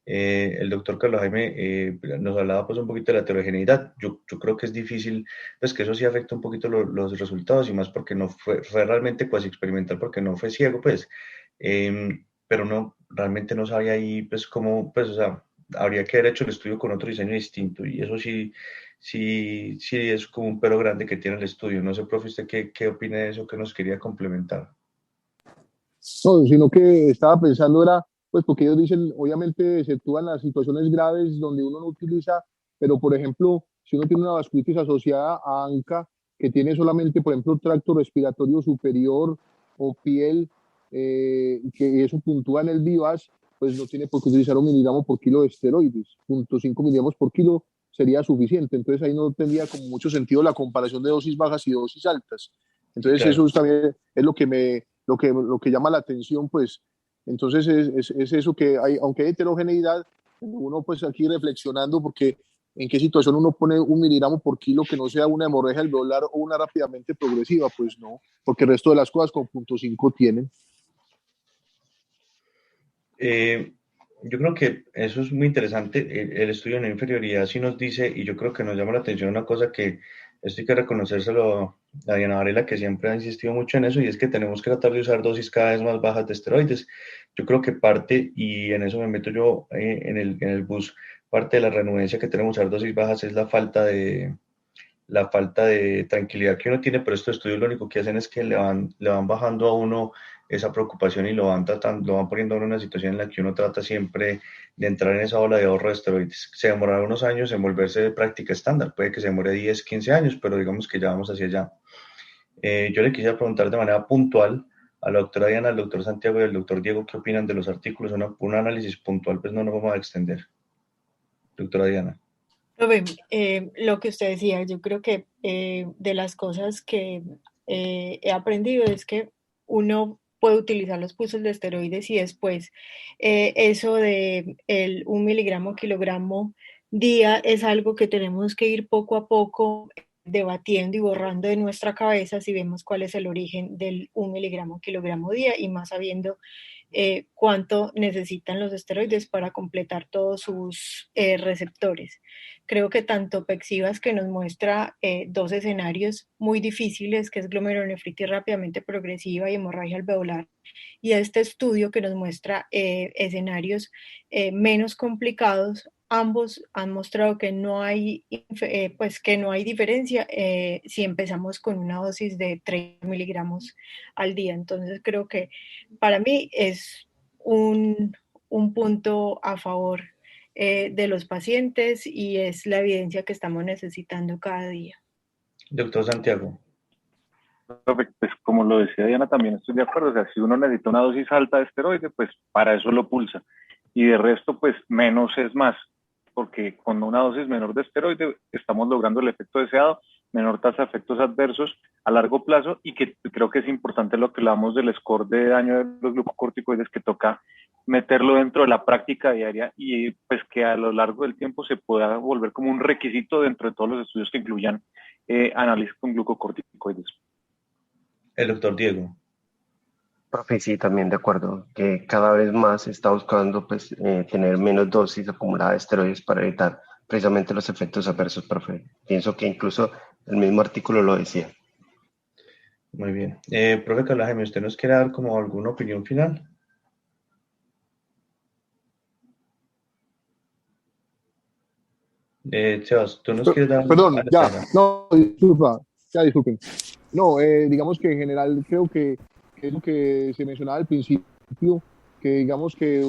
Speaker 3: El doctor Carlos Jaime nos hablaba pues un poquito de la heterogeneidad. Yo creo que es difícil, pues que eso sí afecta un poquito los resultados, y más porque no fue realmente cuasi experimental, porque no fue ciego, pues, pero no, realmente no sabía ahí, pues, cómo, pues, o sea, habría que haber hecho el estudio con otro diseño distinto, y eso sí es como un pero grande que tiene el estudio. No sé, profe, ¿usted qué opina de eso que nos quería complementar?
Speaker 4: No, sino que estaba pensando era, pues porque ellos dicen, obviamente se actúan las situaciones graves donde uno no utiliza, pero por ejemplo, si uno tiene una vasculitis asociada a ANCA, que tiene solamente, por ejemplo, tracto respiratorio superior o piel, que eso puntúa en el VIVAS, pues no tiene por qué utilizar 1 miligramo por kilo de esteroides, 0.5 miligramos por kilo sería suficiente. Entonces ahí no tendría como mucho sentido la comparación de dosis bajas y dosis altas. Entonces
Speaker 3: Claro.
Speaker 4: eso también es lo que llama la atención, pues. Entonces es eso que hay, aunque hay heterogeneidad, uno pues aquí reflexionando porque en qué situación uno pone 1 miligramo por kilo que no sea una hemorragia alveolar o una rápidamente progresiva, pues no, porque el resto de las cosas con 0.5 tienen.
Speaker 3: Yo creo que eso es muy interesante. El estudio de no inferioridad sí nos dice, y yo creo que nos llama la atención una cosa que Esto hay que reconocérselo a Diana Varela, que siempre ha insistido mucho en eso, y es que tenemos que tratar de usar dosis cada vez más bajas de esteroides. Yo creo que parte, y en eso me meto yo en el bus, parte de la renuencia que tenemos a usar dosis bajas es la falta de tranquilidad que uno tiene, pero estos estudios lo único que hacen es que le van bajando a uno esa preocupación y lo van tratando, lo van poniendo a uno en una situación en la que uno trata siempre de entrar en esa ola de ahorro de esteroides. Se demorará unos años en volverse de práctica estándar, puede que se demore 10, 15 años, pero digamos que ya vamos hacia allá. Yo le quisiera preguntar de manera puntual a la doctora Diana, al doctor Santiago y al doctor Diego qué opinan de los artículos, un análisis puntual, pues no nos vamos a extender. Doctora Diana.
Speaker 6: Profe, lo que usted decía, yo creo que de las cosas que he aprendido es que uno puede utilizar los pulsos de esteroides y después eso de el 1 miligramo kilogramo día es algo que tenemos que ir poco a poco debatiendo y borrando de nuestra cabeza si vemos cuál es el origen del 1 miligramo kilogramo día y más sabiendo cuánto necesitan los esteroides para completar todos sus receptores. Creo que tanto Pexivas, que nos muestra dos escenarios muy difíciles, que es glomerulonefritis rápidamente progresiva y hemorragia alveolar, y este estudio que nos muestra escenarios menos complicados, ambos han mostrado que no hay, pues que no hay diferencia si empezamos con una dosis de 30 miligramos al día. Entonces creo que para mí es un punto a favor de los pacientes y es la evidencia que estamos necesitando cada día.
Speaker 3: Doctor Santiago.
Speaker 7: Pues como lo decía Diana, también estoy de acuerdo. O sea, si uno necesita una dosis alta de esteroide, pues para eso lo pulsa. Y de resto, pues menos es más, porque con una dosis menor de esteroide estamos logrando el efecto deseado, menor tasa de efectos adversos a largo plazo, y que creo que es importante lo que hablamos del score de daño de los glucocorticoides, que toca meterlo dentro de la práctica diaria y pues que a lo largo del tiempo se pueda volver como un requisito dentro de todos los estudios que incluyan análisis con glucocorticoides.
Speaker 3: El doctor Diego.
Speaker 5: Profe, sí, también de acuerdo, que cada vez más se está buscando pues, tener menos dosis acumulada de esteroides para evitar precisamente los efectos adversos, profe. Pienso que incluso el mismo artículo lo decía.
Speaker 3: Muy bien. Profe Carla Jaime, ¿usted nos quiere dar como alguna opinión final? Sebas, ¿tú nos quieres dar?
Speaker 4: Perdón, disculpen. No, digamos que en general creo que es lo que se mencionaba al principio, que digamos que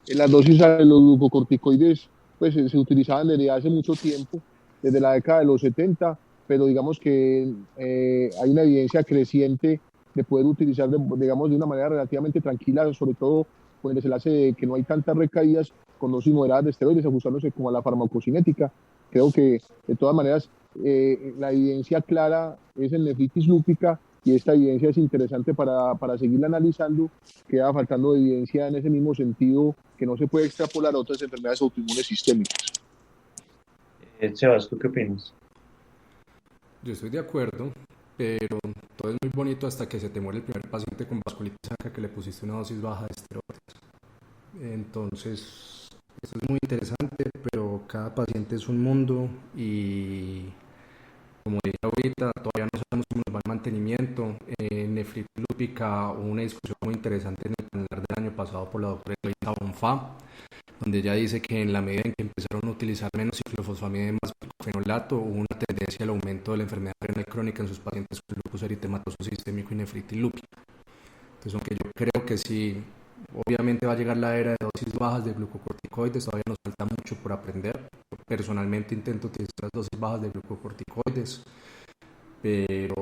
Speaker 4: las dosis de los glucocorticoides pues se utilizaban desde hace mucho tiempo, desde la década de los 70, pero digamos que hay una evidencia creciente de poder utilizar, digamos, de una manera relativamente tranquila, sobre todo con el desenlace de que no hay tantas recaídas con dosis moderadas de esteroides, ajustándose como a la farmacocinética. Creo que de todas maneras la evidencia clara es en nefritis lúpica y esta evidencia es interesante para seguirla analizando. Queda faltando evidencia en ese mismo sentido que no se puede extrapolar a otras enfermedades autoinmunes sistémicas.
Speaker 3: Sebas, ¿tú qué opinas?
Speaker 1: Yo estoy de acuerdo, pero todo es muy bonito hasta que se te muere el primer paciente con vasculitis ancra que le pusiste una dosis baja de esteroides. Entonces, esto es muy interesante, pero cada paciente es un mundo y, como dije ahorita, todavía no sabemos cómo nos va el mantenimiento. Nefritis lúpica, hubo una discusión muy interesante en el panel del año pasado por la doctora Elisa Bonfá, donde ella dice que en la medida en que empezaron a utilizar menos ciclofosfamida y más fenolato, hubo una tendencia al aumento de la enfermedad renal crónica en sus pacientes con lupus eritematoso sistémico y nefritis lúpica. Entonces, aunque yo creo que sí, obviamente va a llegar la era de dosis bajas de glucocorticoides, todavía nos falta mucho por aprender. Personalmente intento utilizar las dosis bajas de glucocorticoides, pero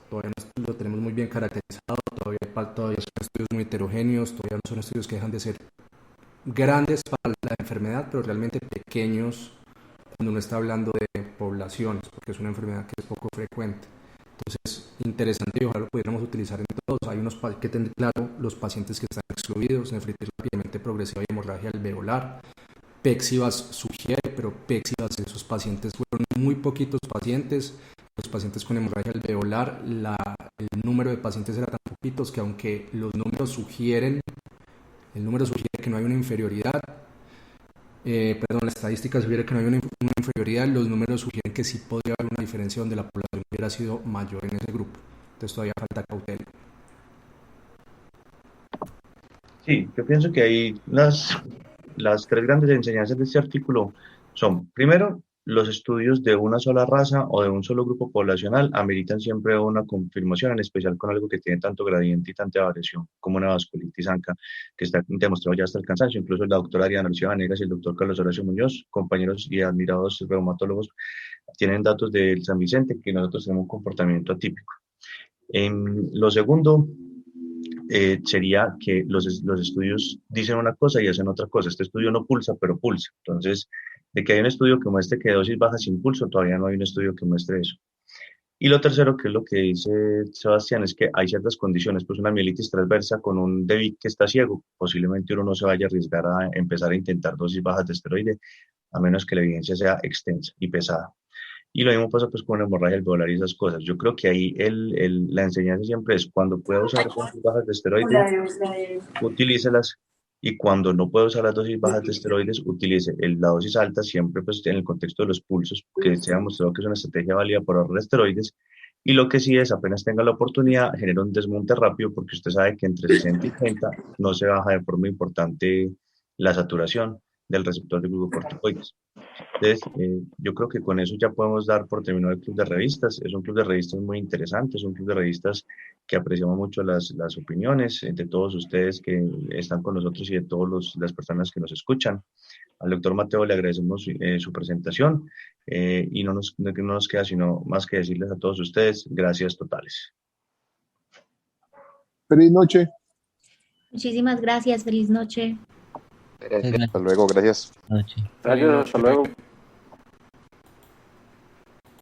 Speaker 1: todavía no lo tenemos muy bien caracterizado, todavía son estudios muy heterogéneos, todavía no son estudios que dejan de ser grandes para la enfermedad, pero realmente pequeños cuando uno está hablando de poblaciones, porque es una enfermedad que es poco frecuente. Entonces, interesante y ojalá lo pudiéramos utilizar en todos. Hay unos que tener claro los pacientes que están excluidos, nefritis rápidamente progresiva y hemorragia alveolar. Pexivas sugiere, pero Pexivas en esos pacientes fueron muy poquitos pacientes. Los pacientes con hemorragia alveolar, el número de pacientes era tan poquitos que aunque los números sugieren, que no hay una inferioridad, la estadística sugiere que no hay una inferioridad, los números sugieren que sí podría haber una diferencia donde la población hubiera sido mayor en ese grupo. Entonces todavía falta cautela.
Speaker 3: Sí, yo pienso que ahí las tres grandes enseñanzas de este artículo son, primero, los estudios de una sola raza o de un solo grupo poblacional ameritan siempre una confirmación, en especial con algo que tiene tanto gradiente y tanta variación como una vasculitis ANCA, que está demostrado ya hasta el cansancio. Incluso la doctora Diana Lucía Vanegas y el doctor Carlos Horacio Muñoz, compañeros y admirados reumatólogos, tienen datos del San Vicente que nosotros tenemos un comportamiento atípico. Lo segundo sería que los estudios dicen una cosa y hacen otra cosa. Este estudio no pulsa, pero pulsa. Entonces, de que hay un estudio que muestre que dosis baja sin pulso, todavía no hay un estudio que muestre eso. Y lo tercero, que es lo que dice Sebastián, es que hay ciertas condiciones, pues una mielitis transversa con un DEBIC que está ciego, posiblemente uno no se vaya a arriesgar a empezar a intentar dosis bajas de esteroide, a menos que la evidencia sea extensa y pesada. Y lo mismo pasa pues con la hemorragia alveolar y esas cosas. Yo creo que ahí la enseñanza siempre es cuando pueda usar dosis bajas de esteroides, utilícelas, y cuando no pueda usar las dosis bajas de esteroides, utilice la dosis alta siempre pues en el contexto de los pulsos, que se ha demostrado que es una estrategia válida para ahorrar esteroides. Y lo que sí es, apenas tenga la oportunidad, genera un desmonte rápido, porque usted sabe que entre 60 y 30 no se baja de forma importante la saturación del receptor de glucocorticoides. Entonces, yo creo que con eso ya podemos dar por terminado el club de revistas. Es un club de revistas muy interesante, es un club de revistas que apreciamos mucho las opiniones de todos ustedes que están con nosotros y de todas las personas que nos escuchan. Al doctor Mateo le agradecemos su presentación y no nos queda sino más que decirles a todos ustedes gracias totales.
Speaker 4: Feliz noche.
Speaker 8: Muchísimas gracias, feliz noche.
Speaker 2: Hasta luego, gracias.
Speaker 9: Noche.
Speaker 7: Gracias, hasta luego.